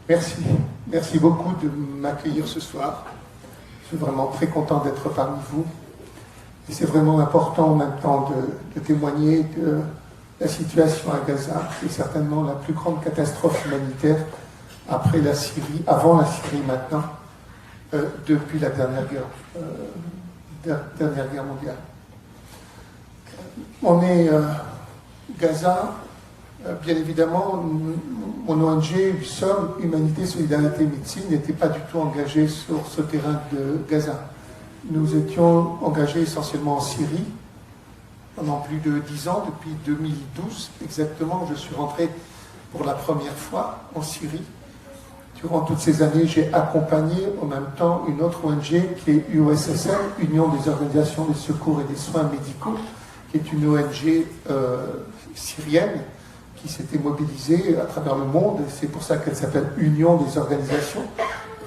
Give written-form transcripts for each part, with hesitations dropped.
Merci. Merci beaucoup de m'accueillir ce soir. Je suis vraiment très content d'être parmi vous. Et c'est vraiment important en même temps de témoigner de la situation à Gaza, qui est certainement la plus grande catastrophe humanitaire après la Syrie, avant la Syrie maintenant, depuis la dernière guerre mondiale. On est Gaza, bien évidemment, mon ONG, USOM, Humanité, Solidarité, Médecine, n'était pas du tout engagée sur ce terrain de Gaza. Nous étions engagés essentiellement en Syrie pendant plus de 10 ans, depuis 2012 exactement. Je suis rentré pour la première fois en Syrie. Durant toutes ces années, j'ai accompagné en même temps une autre ONG qui est USSM, Union des organisations des secours et des soins médicaux, qui est une ONG syrienne qui s'était mobilisée à travers le monde. C'est pour ça qu'elle s'appelle Union des organisations,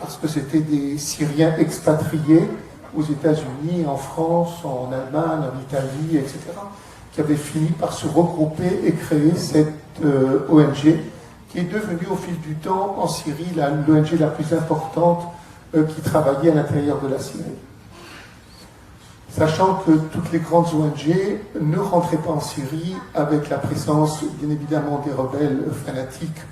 parce que c'était des Syriens expatriés aux États-Unis, en France, en Allemagne, en Italie, etc., qui avaient fini par se regrouper et créer cette ONG, qui est devenue au fil du temps en Syrie l'ONG la plus importante qui travaillait à l'intérieur de la Syrie. Sachant que toutes les grandes ONG ne rentraient pas en Syrie avec la présence, bien évidemment, des rebelles fanatiques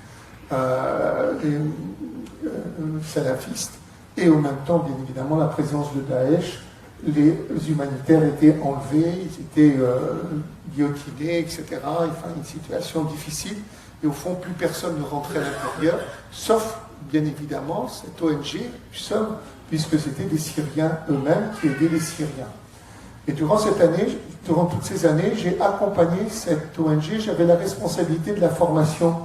salafistes, et en même temps, bien évidemment, la présence de Daesh. Les humanitaires étaient enlevés, ils étaient guillotinés, etc. Enfin, une situation difficile. Et au fond, plus personne ne rentrait à l'intérieur, sauf, bien évidemment, cette ONG, USOM, puisque c'était des Syriens eux-mêmes qui aidaient les Syriens. Et durant toutes ces années, j'ai accompagné cette ONG. J'avais la responsabilité de la formation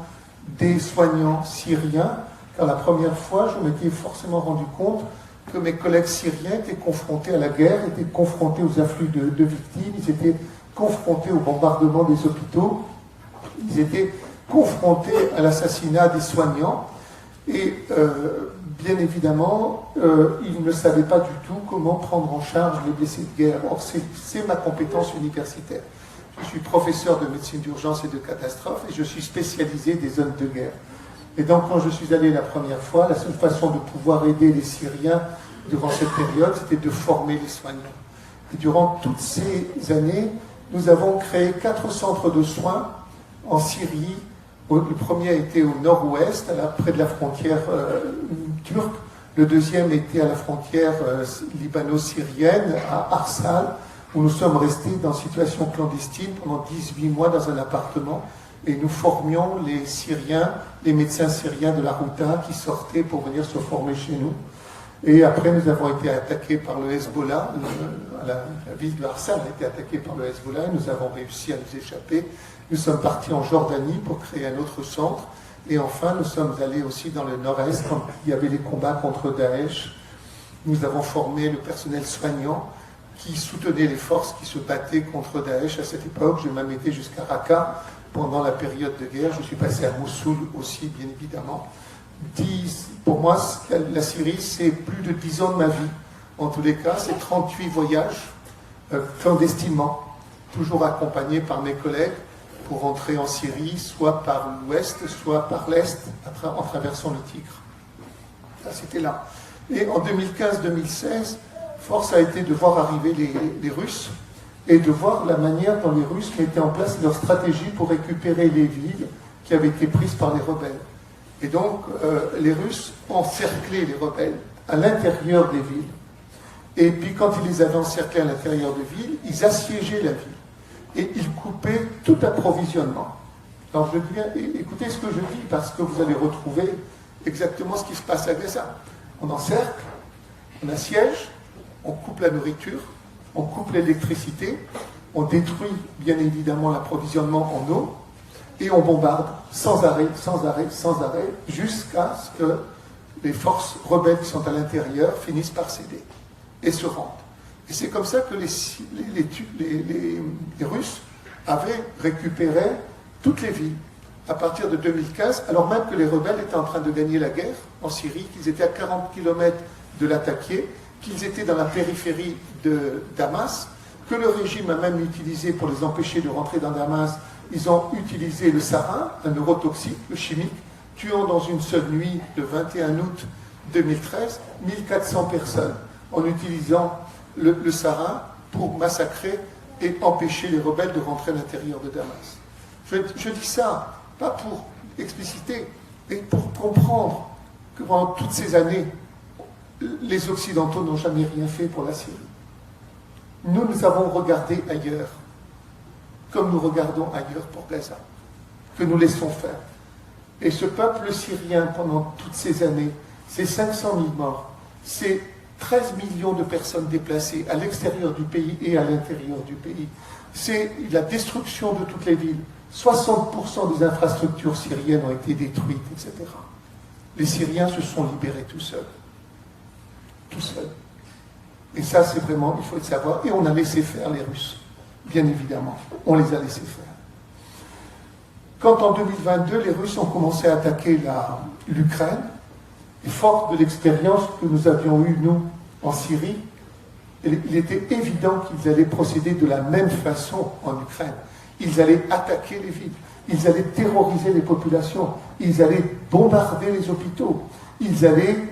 des soignants syriens, car la première fois, je m'étais forcément rendu compte que mes collègues syriens étaient confrontés à la guerre, étaient confrontés aux afflux de victimes, ils étaient confrontés au bombardement des hôpitaux, ils étaient confrontés à l'assassinat des soignants, et bien évidemment, ils ne savaient pas du tout comment prendre en charge les blessés de guerre. Or, c'est ma compétence universitaire. Je suis professeur de médecine d'urgence et de catastrophe, et je suis spécialisé des zones de guerre. Et donc, quand je suis allé la première fois, la seule façon de pouvoir aider les Syriens durant cette période, c'était de former les soignants. Et durant toutes ces années, nous avons créé 4 centres de soins en Syrie. Le premier était au nord-ouest, près de la frontière turque. Le deuxième était à la frontière libano-syrienne, à Arsal, où nous sommes restés dans situation clandestine pendant 18 mois dans un appartement. Et nous formions les Syriens, les médecins syriens de la Routa qui sortaient pour venir se former chez nous. Et après, nous avons été attaqués par le Hezbollah. La ville de Arsal a été attaquée par le Hezbollah. Nous avons réussi à nous échapper. Nous sommes partis en Jordanie pour créer un autre centre. Et enfin, nous sommes allés aussi dans le nord-est quand il y avait les combats contre Daesh. Nous avons formé le personnel soignant qui soutenait les forces qui se battaient contre Daesh à cette époque. J'ai même été jusqu'à Raqqa pendant la période de guerre. Je suis passé à Mossoul aussi, bien évidemment. Pour moi, la Syrie, c'est plus de 10 ans de ma vie. En tous les cas, c'est 38 voyages clandestinement, toujours accompagné par mes collègues pour rentrer en Syrie, soit par l'ouest, soit par l'est, en traversant le Tigre. Ça, c'était là. Et en 2015-2016, force a été de voir arriver les Russes et de voir la manière dont les Russes mettaient en place leur stratégie pour récupérer les villes qui avaient été prises par les rebelles. Et donc, les Russes encerclaient les rebelles à l'intérieur des villes. Et puis, quand ils les avaient encerclés à l'intérieur des villes, ils assiégeaient la ville. Et ils coupaient tout approvisionnement. Alors, je dis, écoutez ce que je dis, parce que vous allez retrouver exactement ce qui se passe à Gaza. On encercle, on assiège, on coupe la nourriture, on coupe l'électricité, on détruit bien évidemment l'approvisionnement en eau, et on bombarde sans arrêt, jusqu'à ce que les forces rebelles qui sont à l'intérieur finissent par céder et se rendent. Et c'est comme ça que les Russes avaient récupéré toutes les villes à partir de 2015, alors même que les rebelles étaient en train de gagner la guerre en Syrie, qu'ils étaient à 40 km de l'attaquer, qu'ils étaient dans la périphérie de Damas, que le régime a même utilisé pour les empêcher de rentrer dans Damas. Ils ont utilisé le sarin, un neurotoxique, le chimique, tuant dans une seule nuit, le 21 août 2013, 1400 personnes, en utilisant le sarin pour massacrer et empêcher les rebelles de rentrer à l'intérieur de Damas. Je dis ça, pas pour expliciter, mais pour comprendre que pendant toutes ces années, les Occidentaux n'ont jamais rien fait pour la Syrie. Nous avons regardé ailleurs, comme nous regardons ailleurs pour Gaza, que nous laissons faire. Et ce peuple syrien, pendant toutes ces années, c'est 500 000 morts, c'est 13 millions de personnes déplacées à l'extérieur du pays et à l'intérieur du pays. C'est la destruction de toutes les villes. 60% des infrastructures syriennes ont été détruites, etc. Les Syriens se sont libérés tout seuls. Tout seuls. Et ça, c'est vraiment, il faut le savoir. Et on a laissé faire les Russes, bien évidemment. On les a laissés faire. Quand en 2022, les Russes ont commencé à attaquer l'Ukraine, et fort de l'expérience que nous avions eue, nous, en Syrie, il était évident qu'ils allaient procéder de la même façon en Ukraine. Ils allaient attaquer les villes, ils allaient terroriser les populations, ils allaient bombarder les hôpitaux, ils allaient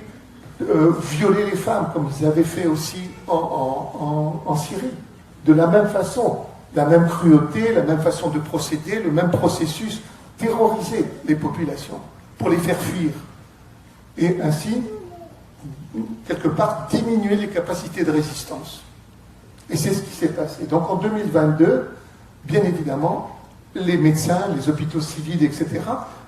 violer les femmes, comme ils avaient fait aussi en Syrie. De la même façon, la même cruauté, la même façon de procéder, le même processus, terroriser les populations pour les faire fuir. Et ainsi, quelque part, diminuer les capacités de résistance. Et c'est ce qui s'est passé. Donc en 2022, bien évidemment, les médecins, les hôpitaux civils, etc.,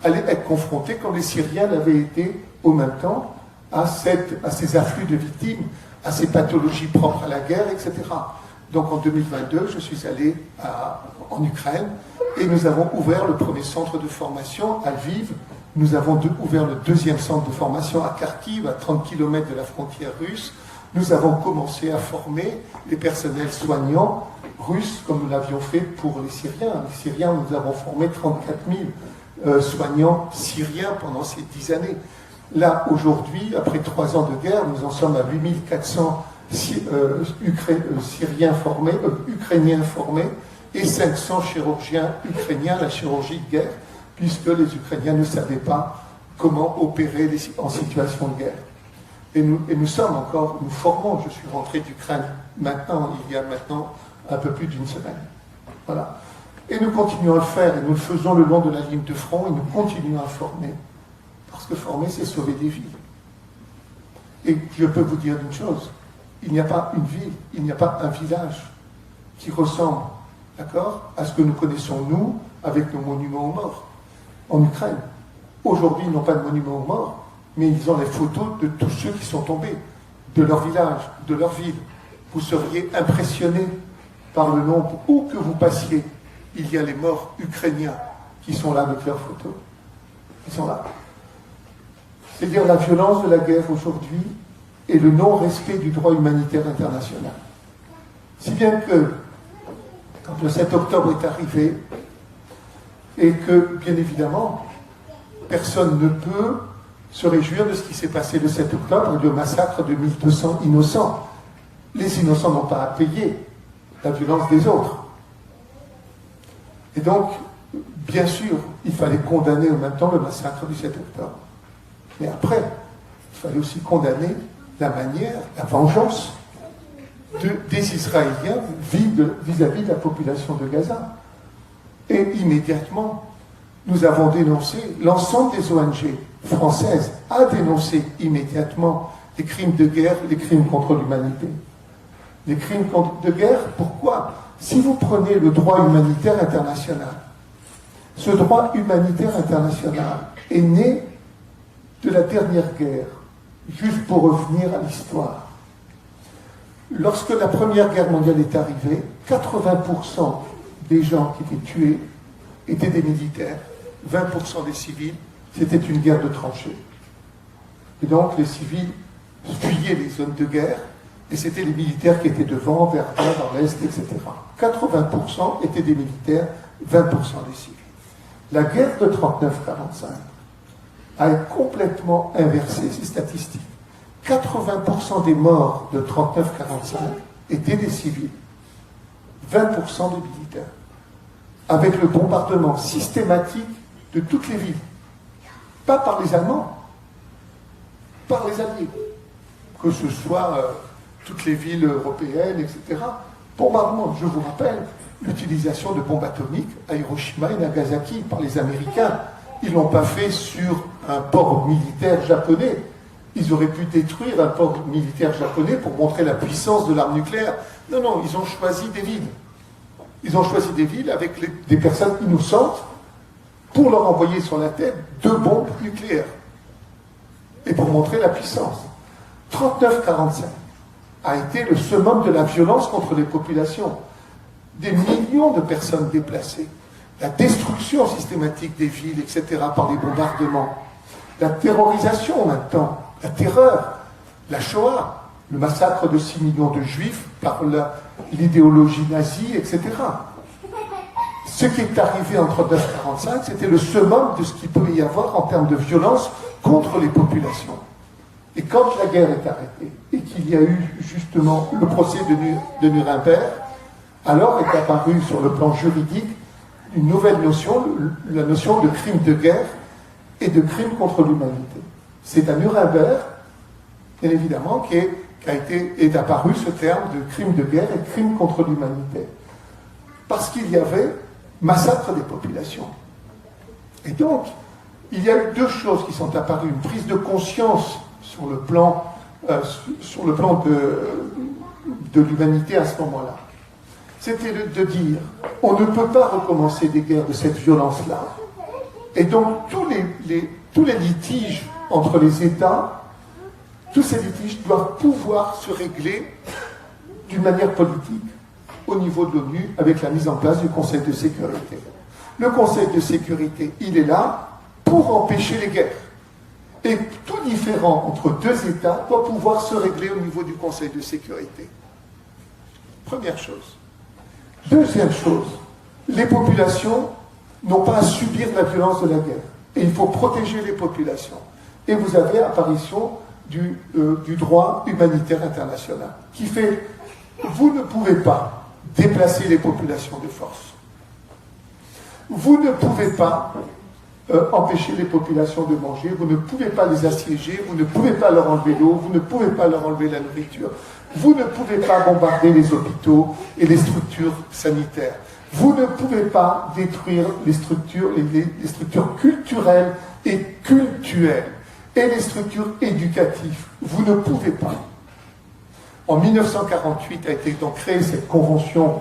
allaient être confrontés, comme les Syriens l'avaient été au même temps, à ces afflux de victimes, à ces pathologies propres à la guerre, etc. Donc en 2022, je suis allé en Ukraine et nous avons ouvert le premier centre de formation à Lviv. Nous avons ouvert le deuxième centre de formation à Kharkiv, à 30 km de la frontière russe. Nous avons commencé à former les personnels soignants russes, comme nous l'avions fait pour les Syriens. Les Syriens, nous avons formé 34 000 soignants syriens pendant ces 10 années. Là, aujourd'hui, après 3 ans de guerre, nous en sommes à 8 400 Syriens formés, Ukrainiens formés, et 500 chirurgiens ukrainiens, la chirurgie de guerre, puisque les Ukrainiens ne savaient pas comment opérer en situation de guerre. Et nous sommes encore, nous formons, je suis rentré d'Ukraine maintenant, il y a maintenant un peu plus d'une semaine. Voilà. Et nous continuons à le faire, et nous le faisons le long de la ligne de front, et nous continuons à former. Parce que former, c'est sauver des vies. Et je peux vous dire une chose, il n'y a pas une ville, il n'y a pas un village qui ressemble, d'accord, à ce que nous connaissons, nous, avec nos monuments aux morts. En Ukraine, aujourd'hui, ils n'ont pas de monument aux morts, mais ils ont les photos de tous ceux qui sont tombés, de leur village, de leur ville. Vous seriez impressionnés par le nombre, où que vous passiez, il y a les morts ukrainiens qui sont là avec leurs photos. Ils sont là. C'est-à-dire la violence de la guerre aujourd'hui et le non-respect du droit humanitaire international. Si bien que, quand le 7 octobre est arrivé, et que, bien évidemment, personne ne peut se réjouir de ce qui s'est passé le 7 octobre, le massacre de 1200 innocents. Les innocents n'ont pas à payer la violence des autres. Et donc, bien sûr, il fallait condamner en même temps le massacre du 7 octobre. Mais après, il fallait aussi condamner la manière, la vengeance des Israéliens vis-à-vis de la population de Gaza. Et immédiatement, nous avons dénoncé, l'ensemble des ONG françaises a dénoncé immédiatement les crimes de guerre, les crimes contre l'humanité. Les crimes de guerre, pourquoi? Si vous prenez le droit humanitaire international, ce droit humanitaire international est né de la dernière guerre, juste pour revenir à l'histoire. Lorsque la Première Guerre mondiale est arrivée, 80% des gens qui étaient tués étaient des militaires, 20% des civils, c'était une guerre de tranchées. Et donc les civils fuyaient les zones de guerre, et c'était les militaires qui étaient devant, vers l'est, etc. 80% étaient des militaires, 20% des civils. La guerre de 39-45 a complètement inversé ces statistiques. 80% des morts de 39-45 étaient des civils, 20% des militaires, avec le bombardement systématique de toutes les villes. pas par les Allemands, par les Alliés, que ce soit toutes les villes européennes, etc. Bombardement, je vous rappelle, l'utilisation de bombes atomiques à Hiroshima et Nagasaki par les Américains. Ils ne l'ont pas fait sur un port militaire japonais. Ils auraient pu détruire un port militaire japonais pour montrer la puissance de l'arme nucléaire. Non, non, ils ont choisi des villes. Ils ont choisi des villes avec des personnes innocentes pour leur envoyer sur la tête 2 bombes nucléaires. Et pour montrer la puissance. 39-45 a été le summum de la violence contre les populations. Des millions de personnes déplacées. La destruction systématique des villes, etc., par les bombardements. La terrorisation maintenant. La terreur. La Shoah. Le massacre de 6 millions de Juifs par l'idéologie nazie, etc. Ce qui est arrivé en 39-45, c'était le summum de ce qu'il peut y avoir en termes de violence contre les populations. Et quand la guerre est arrêtée, et qu'il y a eu justement le procès de Nuremberg, alors est apparue sur le plan juridique une nouvelle notion, la notion de crime de guerre et de crime contre l'humanité. C'est à Nuremberg, bien évidemment, est apparu ce terme de crime de guerre et crime contre l'humanité. Parce qu'il y avait massacre des populations. Et donc, il y a eu 2 choses qui sont apparues. Une prise de conscience sur le plan de l'humanité à ce moment-là. C'était de dire, on ne peut pas recommencer des guerres de cette violence-là. Et donc, tous les litiges entre les États, tous ces litiges doivent pouvoir se régler d'une manière politique au niveau de l'ONU avec la mise en place du Conseil de sécurité. Le Conseil de sécurité, il est là pour empêcher les guerres. Et tout différend entre 2 États doit pouvoir se régler au niveau du Conseil de sécurité. Première chose. Deuxième chose, les populations n'ont pas à subir la violence de la guerre. Et il faut protéger les populations. Et vous avez apparition du droit humanitaire international, qui fait, vous ne pouvez pas déplacer les populations de force. Vous ne pouvez pas empêcher les populations de manger, vous ne pouvez pas les assiéger, vous ne pouvez pas leur enlever l'eau, vous ne pouvez pas leur enlever la nourriture, vous ne pouvez pas bombarder les hôpitaux et les structures sanitaires, vous ne pouvez pas détruire les structures culturelles et cultuelles et les structures éducatives. Vous ne pouvez pas. En 1948 a été donc créée cette convention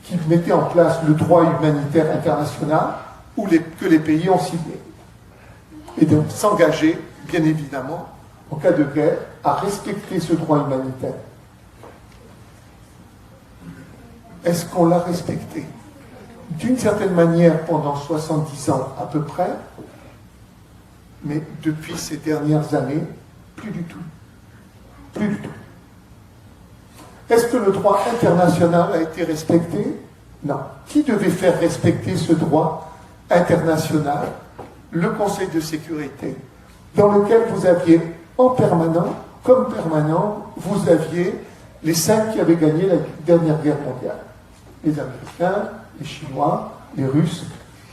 qui mettait en place le droit humanitaire international que les pays ont signé. Et donc s'engager, bien évidemment, en cas de guerre, à respecter ce droit humanitaire. Est-ce qu'on l'a respecté? D'une certaine manière, pendant 70 ans à peu près, mais depuis ces dernières années, plus du tout. Plus du tout. Est-ce que le droit international a été respecté? Non. Qui devait faire respecter ce droit international? Le Conseil de sécurité, dans lequel vous aviez en permanent, comme permanent, vous aviez les 5 qui avaient gagné la dernière guerre mondiale. Les Américains, les Chinois, les Russes,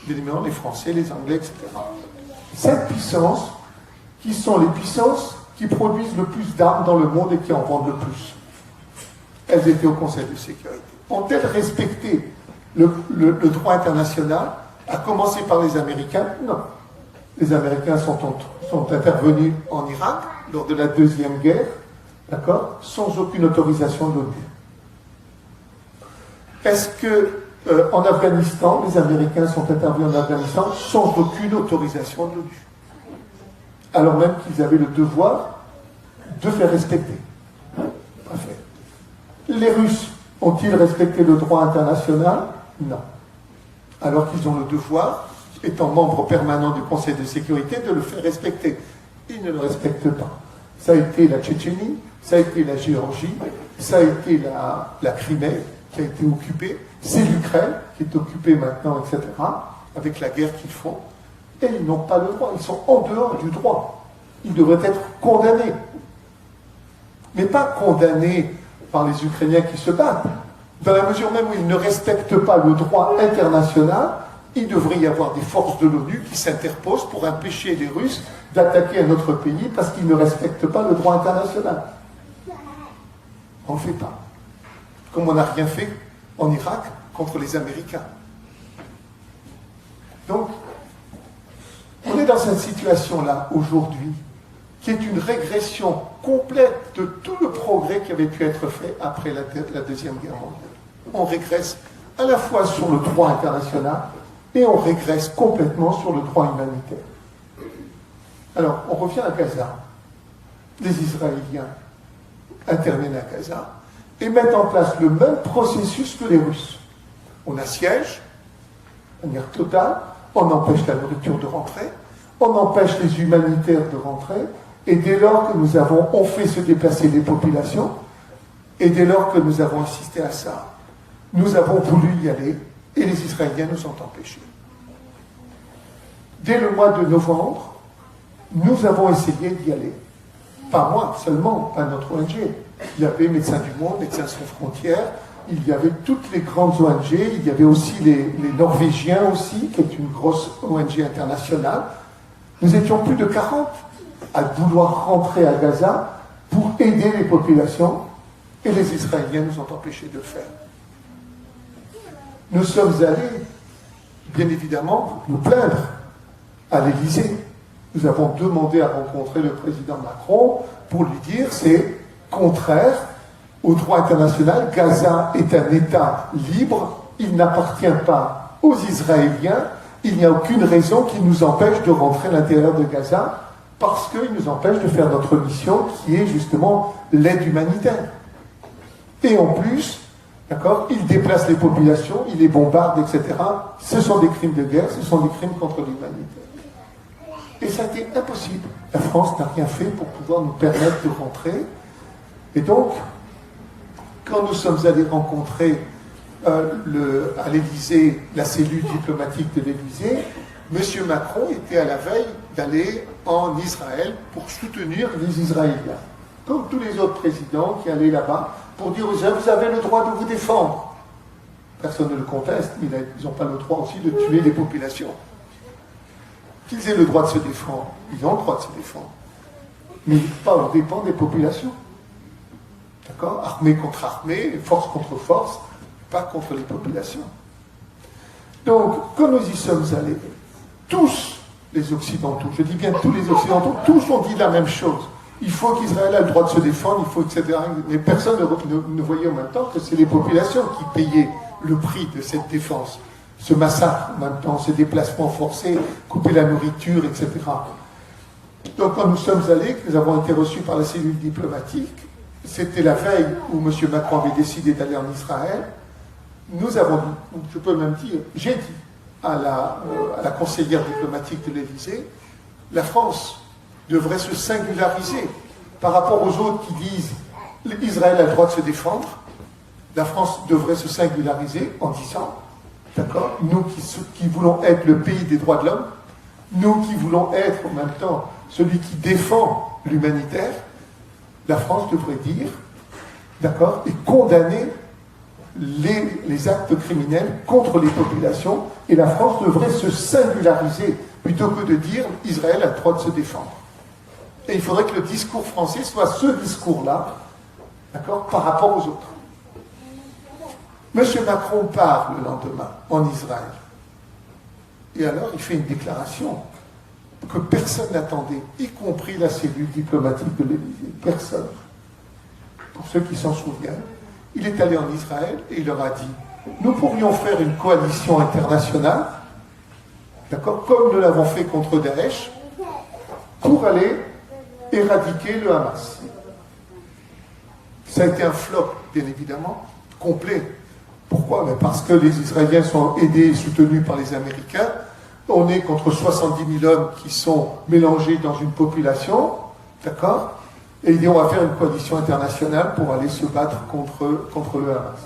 les Français, les Anglais, etc. 5 puissances qui sont les puissances qui produisent le plus d'armes dans le monde et qui en vendent le plus. Elles étaient au Conseil de sécurité. Ont-elles respecté le droit international, à commencer par les Américains? Non. Les Américains sont intervenus en Irak lors de la Deuxième Guerre, d'accord, sans aucune autorisation de l'ONU. Est-ce que en Afghanistan, les Américains sont intervenus en Afghanistan sans aucune autorisation de l'ONU, alors même qu'ils avaient le devoir de faire respecter? Parfait. Les Russes ont-ils respecté le droit international? Non. Alors qu'ils ont le devoir, étant membres permanents du Conseil de sécurité, de le faire respecter. Ils ne le respectent pas. Ça a été la Tchétchénie, ça a été la Géorgie, ça a été la Crimée qui a été occupée, c'est l'Ukraine qui est occupée maintenant, etc., avec la guerre qu'ils font, et ils n'ont pas le droit, ils sont en dehors du droit. Ils devraient être condamnés. Mais pas condamnés par les Ukrainiens qui se battent. Dans la mesure même où ils ne respectent pas le droit international, il devrait y avoir des forces de l'ONU qui s'interposent pour empêcher les Russes d'attaquer un autre pays parce qu'ils ne respectent pas le droit international. On ne le fait pas. Comme on n'a rien fait en Irak contre les Américains. Donc, on est dans cette situation-là aujourd'hui, qui est une régression complète de tout le progrès qui avait pu être fait après la Deuxième Guerre mondiale. On régresse à la fois sur le droit international et on régresse complètement sur le droit humanitaire. Alors, on revient à Gaza. Les Israéliens interviennent à Gaza et mettent en place le même processus que les Russes. On assiège, de manière totale, on empêche la nourriture de rentrer, on empêche les humanitaires de rentrer, et dès lors que nous avons fait se déplacer les populations, et dès lors que nous avons assisté à ça, nous avons voulu y aller, et les Israéliens nous ont empêchés. Dès le mois de novembre, nous avons essayé d'y aller. Pas moi seulement, pas notre ONG. Il y avait Médecins du Monde, Médecins sans frontières, il y avait toutes les grandes ONG, il y avait aussi les Norvégiens aussi, qui est une grosse ONG internationale. Nous étions plus de 40 à vouloir rentrer à Gaza pour aider les populations, et les Israéliens nous ont empêchés de le faire. Nous sommes allés, bien évidemment, nous plaindre à l'Élysée. Nous avons demandé à rencontrer le président Macron pour lui dire c'est contraire au droit international. Gaza est un État libre, il n'appartient pas aux Israéliens, il n'y a aucune raison qui nous empêche de rentrer à l'intérieur de Gaza parce qu'il nous empêche de faire notre mission qui est justement l'aide humanitaire. Et en plus, d'accord, il déplace les populations, il les bombarde, etc. Ce sont des crimes de guerre, ce sont des crimes contre l'humanité. Et ça a été impossible. La France n'a rien fait pour pouvoir nous permettre de rentrer. Et donc, quand nous sommes allés rencontrer à l'Élysée, la cellule diplomatique de l'Élysée, M. Macron était à la veille d'aller en Israël pour soutenir les Israéliens. Comme tous les autres présidents qui allaient là-bas pour dire vous avez le droit de vous défendre. Personne ne le conteste, mais ils n'ont pas le droit aussi de tuer les populations. Qu'ils aient le droit de se défendre, ils ont le droit de se défendre. Mais pas au dépens des populations. D'accord? Armée contre armée, force contre force, pas contre les populations. Donc, quand nous y sommes allés, tous les Occidentaux, je dis bien tous les Occidentaux, tous ont dit la même chose. Il faut qu'Israël ait le droit de se défendre, il faut, etc. Mais personne ne voyait en même temps que c'est les populations qui payaient le prix de cette défense. Ce massacre, en même temps, ces déplacements forcés, couper la nourriture, etc. Donc, quand nous sommes allés, que nous avons été reçus par la cellule diplomatique, c'était la veille où M. Macron avait décidé d'aller en Israël. Nous avons dit, je peux même dire, j'ai dit à la conseillère diplomatique de l'Élysée, la France devrait se singulariser par rapport aux autres qui disent l'Israël a le droit de se défendre. La France devrait se singulariser en disant, d'accord, nous qui voulons être le pays des droits de l'homme, nous qui voulons être en même temps celui qui défend l'humanitaire, la France devrait dire, d'accord, et condamner les actes criminels contre les populations, et la France devrait se singulariser plutôt que de dire Israël a le droit de se défendre. Et il faudrait que le discours français soit ce discours-là, d'accord, par rapport aux autres. M. Macron part le lendemain en Israël. Et alors, il fait une déclaration que personne n'attendait, y compris la cellule diplomatique de l'Élysée. Personne. Pour ceux qui s'en souviennent, il est allé en Israël et il leur a dit nous pourrions faire une coalition internationale, d'accord, comme nous l'avons fait contre Daesh, pour aller éradiquer le Hamas. Ça a été un flop, bien évidemment, complet. Pourquoi? Parce que les Israéliens sont aidés et soutenus par les Américains. On est contre 70 000 hommes qui sont mélangés dans une population, d'accord? Et ils disent on va faire une coalition internationale pour aller se battre contre le Hamas.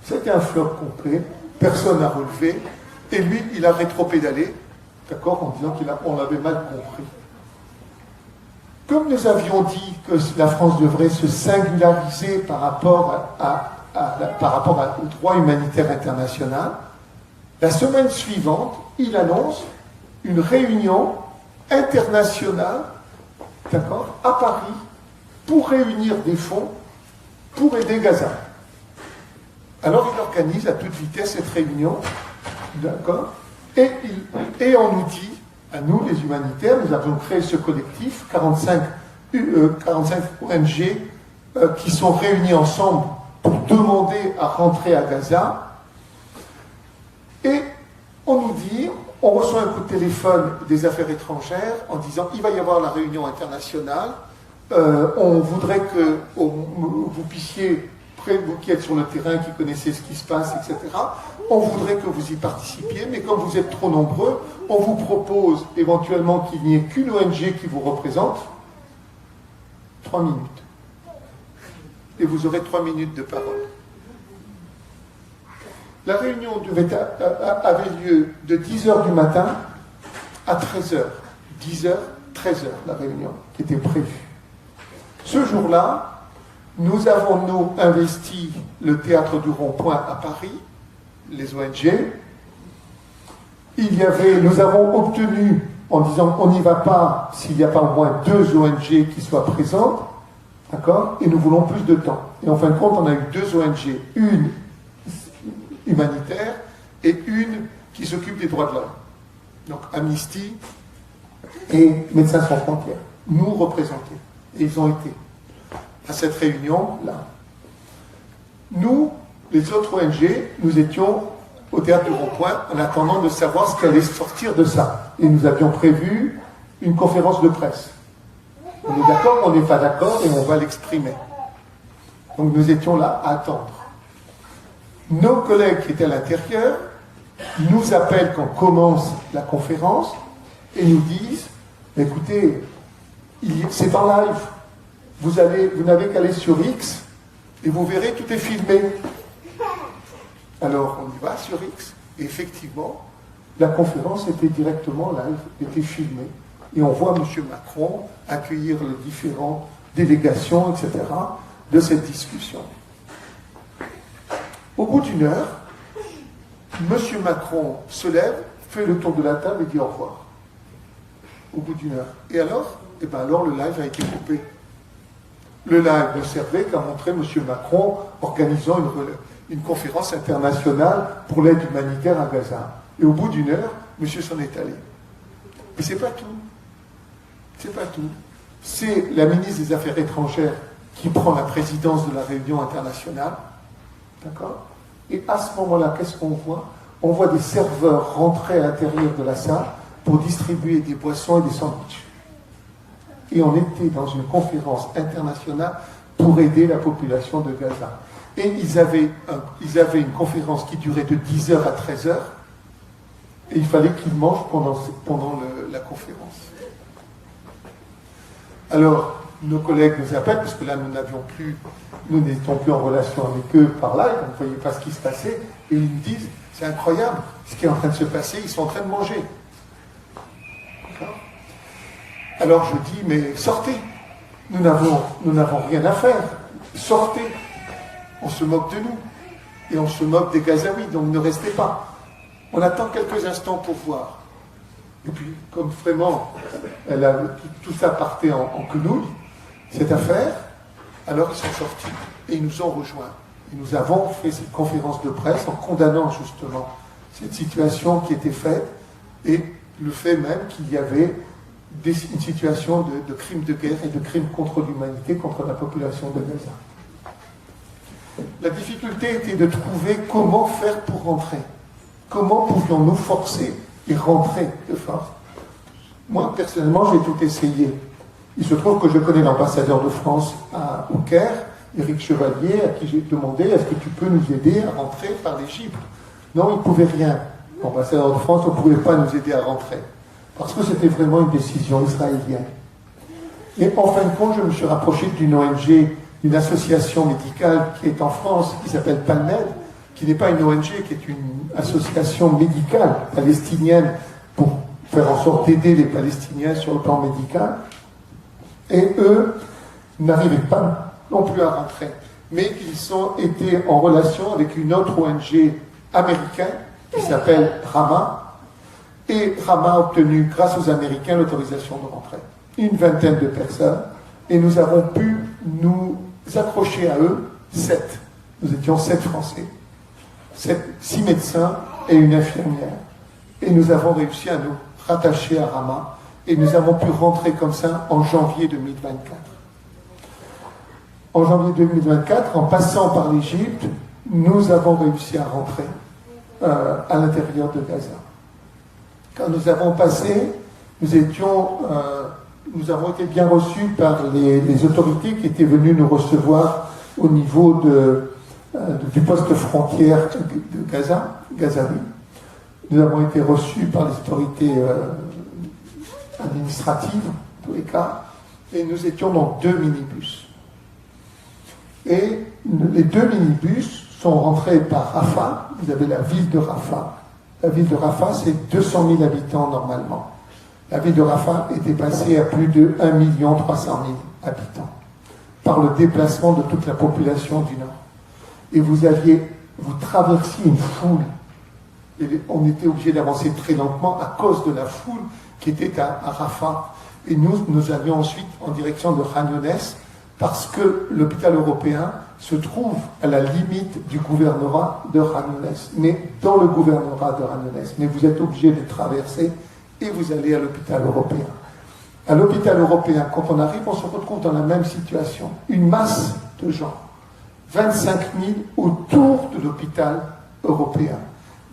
C'était un flop complet, personne n'a relevé, et lui, il a rétropédalé, d'accord, en disant qu'on l'avait mal compris. Comme nous avions dit que la France devrait se singulariser par rapport au droit humanitaire international, La semaine suivante, il annonce une réunion internationale, d'accord, à Paris, pour réunir des fonds pour aider Gaza. Alors il organise à toute vitesse cette réunion, d'accord, et on nous dit, à nous les humanitaires, nous avons créé ce collectif, 45 ONG qui sont réunis ensemble pour demander à rentrer à Gaza, et on nous dit, on reçoit un coup de téléphone des affaires étrangères en disant il va y avoir la réunion internationale, on voudrait que vous puissiez, vous qui êtes sur le terrain, qui connaissez ce qui se passe, etc., on voudrait que vous y participiez, mais comme vous êtes trop nombreux, on vous propose éventuellement qu'il n'y ait qu'une ONG qui vous représente. 3 minutes. Et vous aurez 3 minutes de parole. La réunion avait lieu de 10h du matin à 13h. 10h, 13h, la réunion qui était prévue. Ce jour-là, nous avons investi le théâtre du Rond-Point à Paris, les ONG. Nous avons obtenu, en disant on n'y va pas s'il n'y a pas au moins 2 ONG qui soient présentes, d'accord, et nous voulons plus de temps. Et en fin de compte, on a eu 2 ONG, une humanitaire et une qui s'occupe des droits de l'homme. Donc Amnesty et Médecins sans frontières, nous représenter. Et ils ont été à cette réunion-là. Nous, les autres ONG, nous étions au théâtre du Rond-Point en attendant de savoir ce qui allait sortir de ça. Et nous avions prévu une conférence de presse. On est d'accord, on n'est pas d'accord et on va l'exprimer. Donc nous étions là à attendre. Nos collègues qui étaient à l'intérieur nous appellent quand commence la conférence et nous disent écoutez, c'est en live. Vous n'avez qu'à aller sur X et vous verrez, tout est filmé. Alors on y va sur X et effectivement, la conférence était directement live, était filmée. Et on voit M. Macron accueillir les différentes délégations, etc., de cette discussion. Au bout d'une heure, M. Macron se lève, fait le tour de la table et dit au revoir. Au bout d'une heure. Et alors alors le live a été coupé. Le live ne servait qu'à montrer M. Macron organisant une conférence internationale pour l'aide humanitaire à Gaza. Et au bout d'une heure, M. s'en est allé. Mais c'est pas tout. C'est pas tout. C'est la ministre des Affaires étrangères qui prend la présidence de la réunion internationale. D'accord ? Et à ce moment-là, qu'est-ce qu'on voit ? On voit des serveurs rentrer à l'intérieur de la salle pour distribuer des boissons et des sandwichs. Et on était dans une conférence internationale pour aider la population de Gaza. Et ils avaient une conférence qui durait de 10h à 13h. Et il fallait qu'ils mangent pendant la conférence. Alors, nos collègues nous appellent, parce que là, nous n'étions plus en relation avec eux par live, on ne voyait pas ce qui se passait, et ils nous disent, c'est incroyable, ce qui est en train de se passer, ils sont en train de manger. Alors je dis, mais sortez, nous n'avons rien à faire, sortez, on se moque de nous, et on se moque des Gazaouis, donc ne restez pas. On attend quelques instants pour voir. Et puis, comme vraiment, tout ça partait en quenouille, cette affaire, alors ils sont sortis et ils nous ont rejoints. Et nous avons fait cette conférence de presse en condamnant justement cette situation qui était faite et le fait même qu'il y avait une situation de crimes de guerre et de crimes contre l'humanité, contre la population de Gaza. La difficulté était de trouver comment faire pour rentrer. Comment pouvions-nous forcer et rentrer de force. Moi, personnellement, j'ai tout essayé. Il se trouve que je connais l'ambassadeur de France au Caire, Éric Chevalier, à qui j'ai demandé est-ce que tu peux nous aider à rentrer par l'Égypte. Non, il ne pouvait rien. L'ambassadeur de France ne pouvait pas nous aider à rentrer. Parce que c'était vraiment une décision israélienne. Et en fin de compte, je me suis rapproché d'une ONG, une association médicale qui est en France, qui s'appelle PALMED, qui n'est pas une ONG, qui est une association médicale palestinienne pour faire en sorte d'aider les Palestiniens sur le plan médical. Et eux n'arrivaient pas non plus à rentrer. Mais ils ont été en relation avec une autre ONG américaine qui s'appelle Rama. Et Rama a obtenu, grâce aux Américains, l'autorisation de rentrer. Une vingtaine de personnes. Et nous avons pu nous accrocher à eux 7. Nous étions 7 Français. 6 médecins et une infirmière. Et nous avons réussi à nous rattacher à Rama. Et nous avons pu rentrer comme ça en janvier 2024. En janvier 2024, en passant par l'Égypte, nous avons réussi à rentrer à l'intérieur de Gaza. Quand nous avons passé, nous avons été bien reçus par les autorités qui étaient venues nous recevoir au niveau du poste frontière de Gazaoui. Nous avons été reçus par les autorités administratives, en tous les cas, et nous étions dans 2 minibus. Et les 2 minibus sont rentrés par Rafah. Vous avez la ville de Rafah. La ville de Rafah, c'est 200 000 habitants normalement. La ville de Rafah était passée à plus de 1 300 000 habitants par le déplacement de toute la population du Nord. Et vous traversiez une foule. Et on était obligé d'avancer très lentement à cause de la foule qui était à Rafah. Et nous allions ensuite en direction de Khan Younes parce que l'hôpital européen se trouve à la limite du gouvernorat de Khan Younes, mais dans le gouvernorat de Khan Younes. Mais vous êtes obligé de traverser et vous allez à l'hôpital européen. À l'hôpital européen, quand on arrive, on se retrouve dans la même situation. Une masse de gens, 25 000 autour de l'hôpital européen.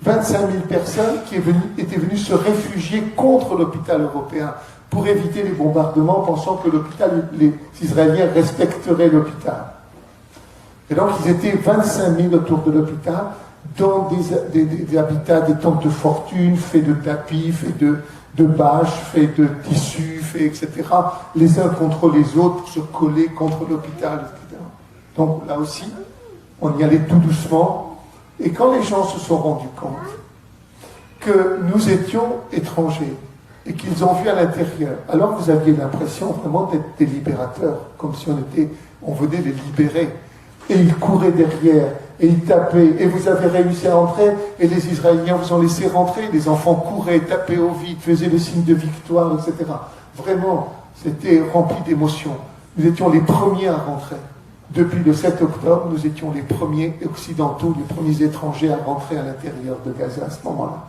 25 000 personnes qui étaient venues se réfugier contre l'hôpital européen pour éviter les bombardements, pensant que les Israéliens respecteraient l'hôpital. Et donc, ils étaient 25 000 autour de l'hôpital, dans des habitats, des tentes de fortune, faits de tapis, faits de bâches, faits de tissus, faits, etc., les uns contre les autres, pour se coller contre l'hôpital, etc. Donc, là aussi, on y allait tout doucement. Et quand les gens se sont rendus compte que nous étions étrangers, et qu'ils ont vu à l'intérieur, alors vous aviez l'impression vraiment d'être des libérateurs, comme si on venait les libérer. Et ils couraient derrière, et ils tapaient, et vous avez réussi à entrer, et les Israéliens vous ont laissé rentrer, les enfants couraient, tapaient au vide, faisaient le signe de victoire, etc. Vraiment, c'était rempli d'émotions. Nous étions les premiers à rentrer. Depuis le 7 octobre, nous étions les premiers occidentaux, les premiers étrangers à rentrer à l'intérieur de Gaza à ce moment-là.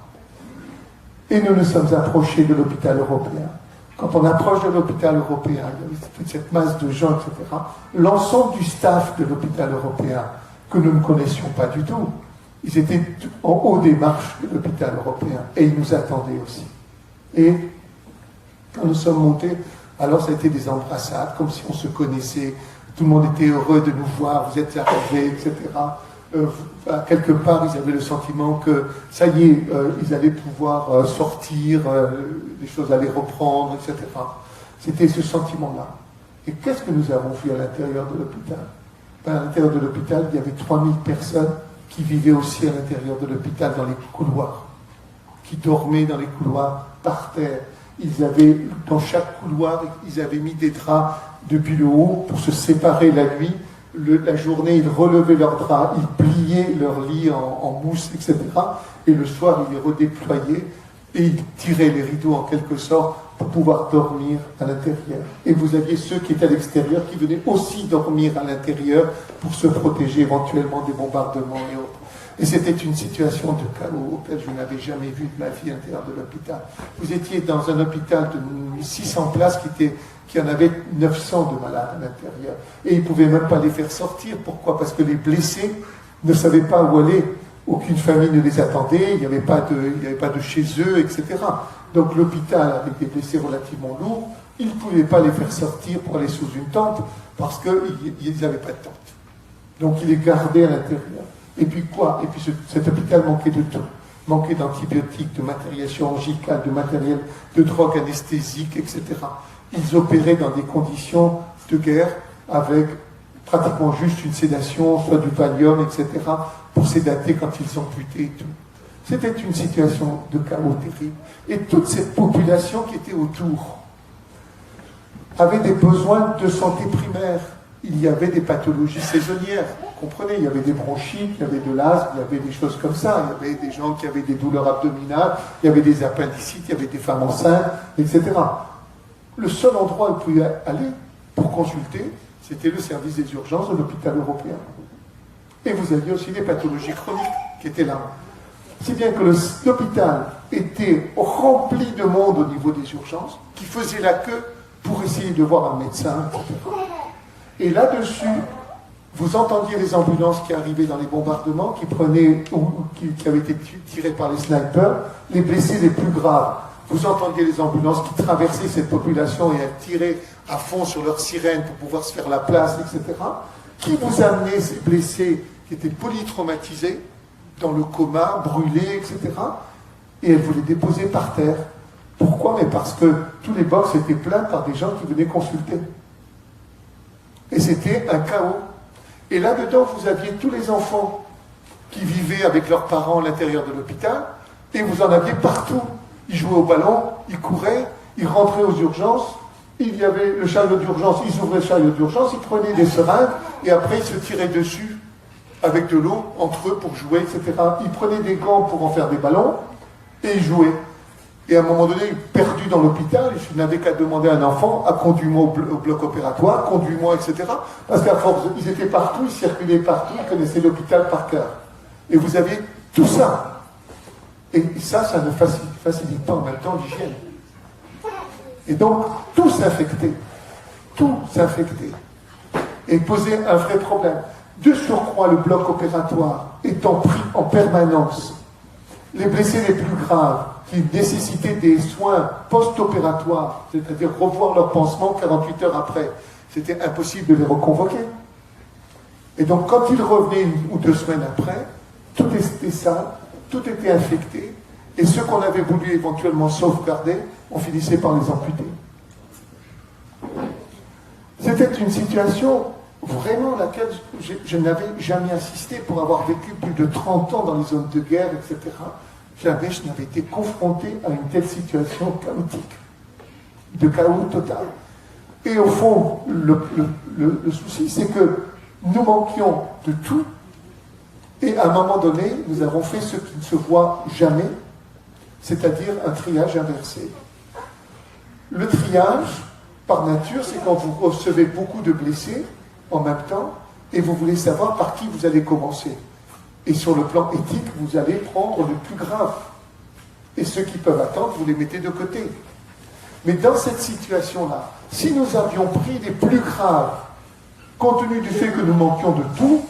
Et nous nous sommes approchés de l'hôpital européen. Quand on approche de l'hôpital européen, il y avait toute cette masse de gens, etc. L'ensemble du staff de l'hôpital européen, que nous ne connaissions pas du tout, ils étaient en haut des marches de l'hôpital européen et ils nous attendaient aussi. Et quand nous sommes montés, alors ça a été des embrassades, comme si on se connaissait, tout le monde était heureux de nous voir, vous êtes arrivés, etc. Quelque part, ils avaient le sentiment que, ça y est, ils allaient pouvoir sortir, les choses allaient reprendre, etc. C'était ce sentiment-là. Et qu'est-ce que nous avons vu à l'intérieur de l'hôpital? À l'intérieur de l'hôpital, il y avait 3000 personnes qui vivaient aussi à l'intérieur de l'hôpital, dans les couloirs, qui dormaient dans les couloirs, par terre. Ils avaient, dans chaque couloir, ils avaient mis des draps depuis le haut pour se séparer la nuit. La journée, ils relevaient leurs draps, ils pliaient leur lit en mousse, etc. Et le soir, ils les redéployaient et ils tiraient les rideaux en quelque sorte pour pouvoir dormir à l'intérieur. Et vous aviez ceux qui étaient à l'extérieur qui venaient aussi dormir à l'intérieur pour se protéger éventuellement des bombardements et autres. Et c'était une situation de chaos auquel je n'avais jamais vu de ma vie à l'intérieur de l'hôpital. Vous étiez dans un hôpital de 600 places qui en avait 900 de malades à l'intérieur. Et ils ne pouvaient même pas les faire sortir. Pourquoi? Parce que les blessés ne savaient pas où aller. Aucune famille ne les attendait, il n'y avait pas de chez eux, etc. Donc l'hôpital, avec des blessés relativement lourds, ils ne pouvaient pas les faire sortir pour aller sous une tente parce qu'ils n'avaient pas de tente. Donc ils les gardaient à l'intérieur. Et puis quoi? Et puis cet hôpital manquait de tout. Manquait d'antibiotiques, de matériel chirurgical, de matériel de drogue anesthésique, etc. Ils opéraient dans des conditions de guerre avec pratiquement juste une sédation, soit du Valium, etc., pour sédater quand ils amputaient et tout. C'était une situation de chaos terrible. Et toute cette population qui était autour avait des besoins de santé primaire. il y avait des pathologies saisonnières. Vous comprenez, il y avait des bronchites, il y avait de l'asthme, il y avait des choses comme ça. Il y avait des gens qui avaient des douleurs abdominales, il y avait des appendicites, il y avait des femmes enceintes, etc. Le seul endroit où vous pouviez aller pour consulter, c'était le service des urgences de l'hôpital européen. Et vous aviez aussi des pathologies chroniques qui étaient là. Si bien que l'hôpital était rempli de monde au niveau des urgences, qui faisaient la queue pour essayer de voir un médecin, etc. Et là-dessus, vous entendiez les ambulances qui arrivaient dans les bombardements, qui prenaient, ou qui avaient été tirées par les snipers, les blessés les plus graves. Vous entendiez les ambulances qui traversaient cette population et elles tiraient à fond sur leurs sirènes pour pouvoir se faire la place, etc. Qui vous amenait ces blessés qui étaient polytraumatisés, dans le coma, brûlés, etc. Et elles vous les déposaient par terre. Pourquoi? Mais parce que tous les box étaient pleins par des gens qui venaient consulter. Et c'était un chaos. Et là-dedans, vous aviez tous les enfants qui vivaient avec leurs parents à l'intérieur de l'hôpital, et vous en aviez partout. Ils jouaient au ballon, ils couraient, ils rentraient aux urgences, il y avait le chariot d'urgence, ils ouvraient le chariot d'urgence, ils prenaient des seringues, et après ils se tiraient dessus avec de l'eau entre eux pour jouer, etc. Ils prenaient des gants pour en faire des ballons, et ils jouaient. Et à un moment donné, perdu dans l'hôpital, je n'avais qu'à demander à un enfant, à conduire-moi au bloc opératoire, conduis-moi, etc. Parce qu'à force, ils étaient partout, ils circulaient partout, ils connaissaient l'hôpital par cœur. Et vous avez tout ça. Et ça ne facilite pas en même temps l'hygiène. Et donc, tout s'infectait. Tout s'infectait. Et posait un vrai problème. De surcroît, le bloc opératoire étant pris en permanence, les blessés les plus graves, qui nécessitaient des soins post-opératoires, c'est-à-dire revoir leur pansement 48 heures après, c'était impossible de les reconvoquer. Et donc, quand ils revenaient 1 ou 2 semaines après, tout était sale, tout était infecté, et ceux qu'on avait voulu éventuellement sauvegarder, on finissait par les amputer. C'était une situation vraiment à laquelle je n'avais jamais assisté pour avoir vécu plus de 30 ans dans les zones de guerre, etc. Jamais je n'avais été confronté à une telle situation chaotique, de chaos total. Et au fond, le souci, c'est que nous manquions de tout, et à un moment donné, nous avons fait ce qui ne se voit jamais, c'est-à-dire un triage inversé. Le triage, par nature, c'est quand vous recevez beaucoup de blessés en même temps, et vous voulez savoir par qui vous allez commencer. Et sur le plan éthique, vous allez prendre le plus grave. Et ceux qui peuvent attendre, vous les mettez de côté. Mais dans cette situation-là, si nous avions pris les plus graves, compte tenu du fait que nous manquions de tout,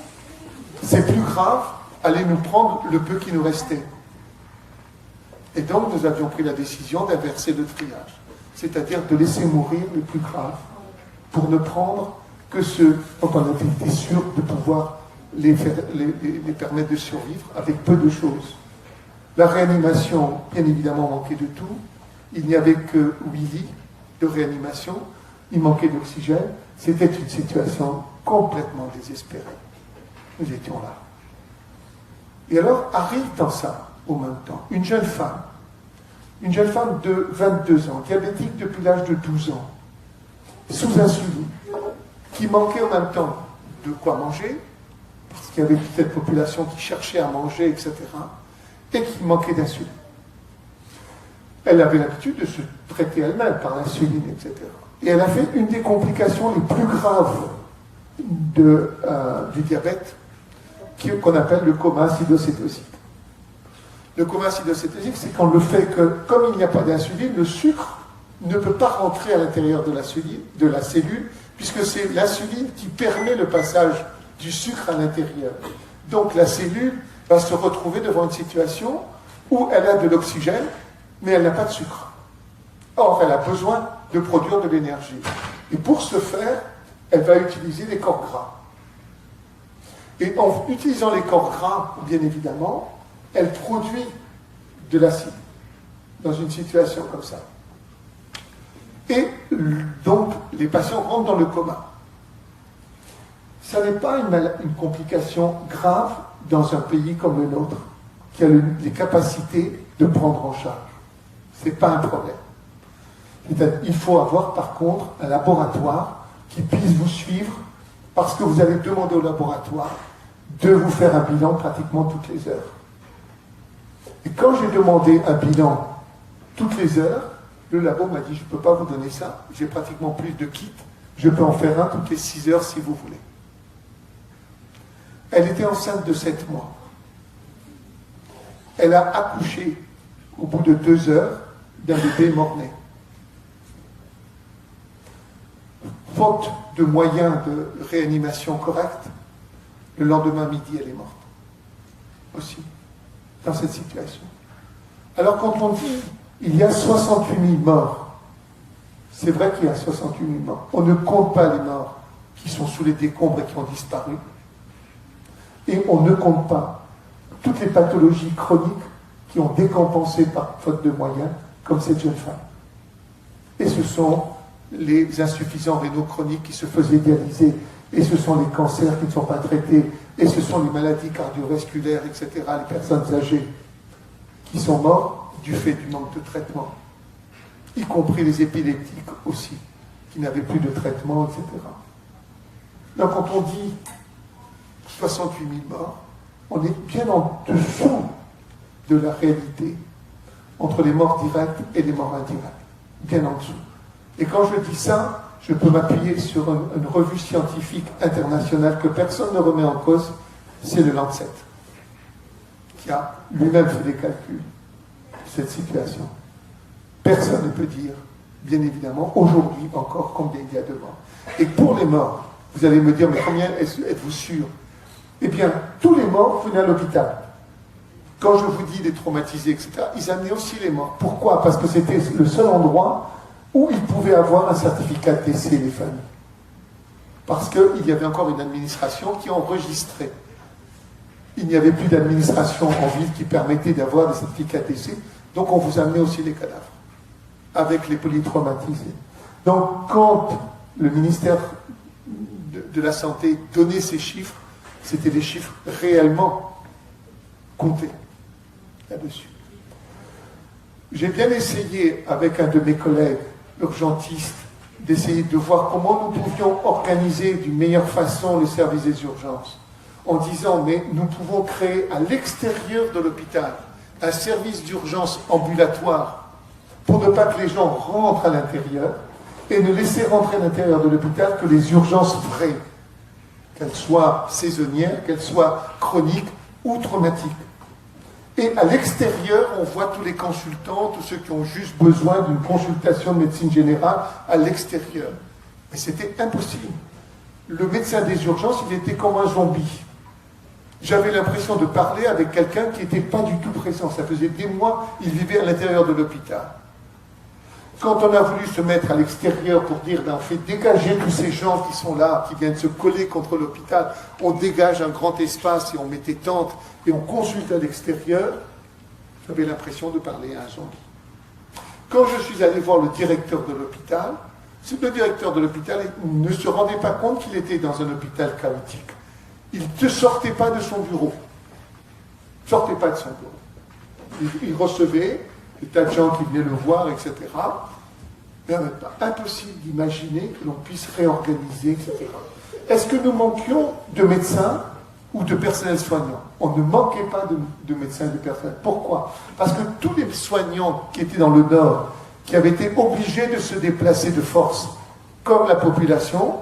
ces plus graves allaient nous prendre le peu qui nous restait. Et donc, nous avions pris la décision d'inverser le triage. C'est-à-dire de laisser mourir les plus graves pour ne prendre que ceux dont on avait été sûr de pouvoir les permettre de survivre avec peu de choses. La réanimation, bien évidemment, manquait de tout. Il n'y avait que 8 lits de réanimation. Il manquait d'oxygène. C'était une situation complètement désespérée. Nous étions là. Et alors arrive dans ça, au même temps, une jeune femme de 22 ans, diabétique depuis l'âge de 12 ans, sous insuline, qui manquait en même temps de quoi manger, parce qu'il y avait toute cette population qui cherchait à manger, etc., et qui manquait d'insuline. Elle avait l'habitude de se traiter elle-même par l'insuline, etc. Et elle a fait une des complications les plus graves du diabète, qu'on appelle le coma acidocétosique. Le coma acidocétosique, c'est quand le fait que, comme il n'y a pas d'insuline, le sucre ne peut pas rentrer à l'intérieur de la cellule, puisque c'est l'insuline qui permet le passage du sucre à l'intérieur. Donc la cellule va se retrouver devant une situation où elle a de l'oxygène, mais elle n'a pas de sucre. Or, elle a besoin de produire de l'énergie. Et pour ce faire, elle va utiliser les corps gras. Et en utilisant les corps gras, bien évidemment, elle produit de l'acide dans une situation comme ça. Et donc, les patients rentrent dans le coma. Ça n'est pas une complication grave dans un pays comme le nôtre, qui a les capacités de prendre en charge. Ce n'est pas un problème. Il faut avoir, par contre, un laboratoire qui puisse vous suivre parce que vous allez demander au laboratoire de vous faire un bilan pratiquement toutes les heures. Et quand j'ai demandé un bilan toutes les heures, le labo m'a dit, je ne peux pas vous donner ça, j'ai pratiquement plus de kits, je peux en faire un toutes les 6 heures si vous voulez. Elle était enceinte de 7 mois. Elle a accouché au bout de 2 heures d'un bébé mort-né. Faute de moyens de réanimation corrects, le lendemain midi, elle est morte. Aussi, dans cette situation. Alors quand on dit il y a 68 000 morts, c'est vrai qu'il y a 68 000 morts. On ne compte pas les morts qui sont sous les décombres et qui ont disparu. Et on ne compte pas toutes les pathologies chroniques qui ont décompensé par faute de moyens, comme cette jeune femme. Et ce sont les insuffisants rénaux chroniques qui se faisaient dialyser, et ce sont les cancers qui ne sont pas traités, et ce sont les maladies cardiovasculaires, etc., les personnes âgées qui sont mortes du fait du manque de traitement, y compris les épileptiques aussi, qui n'avaient plus de traitement, etc. Donc quand on dit 68 000 morts, on est bien en dessous de la réalité entre les morts directes et les morts indirectes, bien en dessous. Et quand je dis ça, je peux m'appuyer sur une revue scientifique internationale que personne ne remet en cause, c'est le Lancet, qui a lui-même fait des calculs de cette situation. Personne ne peut dire, bien évidemment, aujourd'hui encore, combien il y a de morts. Et pour les morts, vous allez me dire, mais combien êtes-vous sûr? Eh bien, tous les morts venaient à l'hôpital. Quand je vous dis les traumatisés, etc., ils amenaient aussi les morts. Pourquoi? Parce que c'était le seul endroit où ils pouvaient avoir un certificat de décès, les familles. Parce qu'il y avait encore une administration qui enregistrait. Il n'y avait plus d'administration en ville qui permettait d'avoir des certificats de décès, donc on vous amenait aussi les cadavres, avec les polytraumatisés. Donc quand le ministère de la Santé donnait ces chiffres, c'était des chiffres réellement comptés là-dessus. J'ai bien essayé, avec un de mes collègues urgentistes, d'essayer de voir comment nous pouvions organiser d'une meilleure façon le service des urgences, en disant, mais nous pouvons créer à l'extérieur de l'hôpital un service d'urgence ambulatoire pour ne pas que les gens rentrent à l'intérieur et ne laisser rentrer à l'intérieur de l'hôpital que les urgences vraies, qu'elles soient saisonnières, qu'elles soient chroniques ou traumatiques. Et à l'extérieur, on voit tous les consultants, tous ceux qui ont juste besoin d'une consultation de médecine générale à l'extérieur. Mais c'était impossible. Le médecin des urgences, il était comme un zombie. J'avais l'impression de parler avec quelqu'un qui n'était pas du tout présent. Ça faisait des mois, il vivait à l'intérieur de l'hôpital. Quand on a voulu se mettre à l'extérieur pour dire, ben, on fait dégager tous ces gens qui sont là, qui viennent se coller contre l'hôpital, on dégage un grand espace et on met des tentes et on consulte à l'extérieur, j'avais l'impression de parler à un zombie. Quand je suis allé voir le directeur de l'hôpital, le directeur de l'hôpital ne se rendait pas compte qu'il était dans un hôpital chaotique. Il ne sortait pas de son bureau. Il ne sortait pas de son bureau. Il recevait des tas de gens qui venaient le voir, etc. Mais en même temps, impossible d'imaginer que l'on puisse réorganiser, etc. Est-ce que nous manquions de médecins ou de personnel soignant? On ne manquait pas de médecins et de personnel. Pourquoi? Parce que tous les soignants qui étaient dans le Nord, qui avaient été obligés de se déplacer de force, comme la population,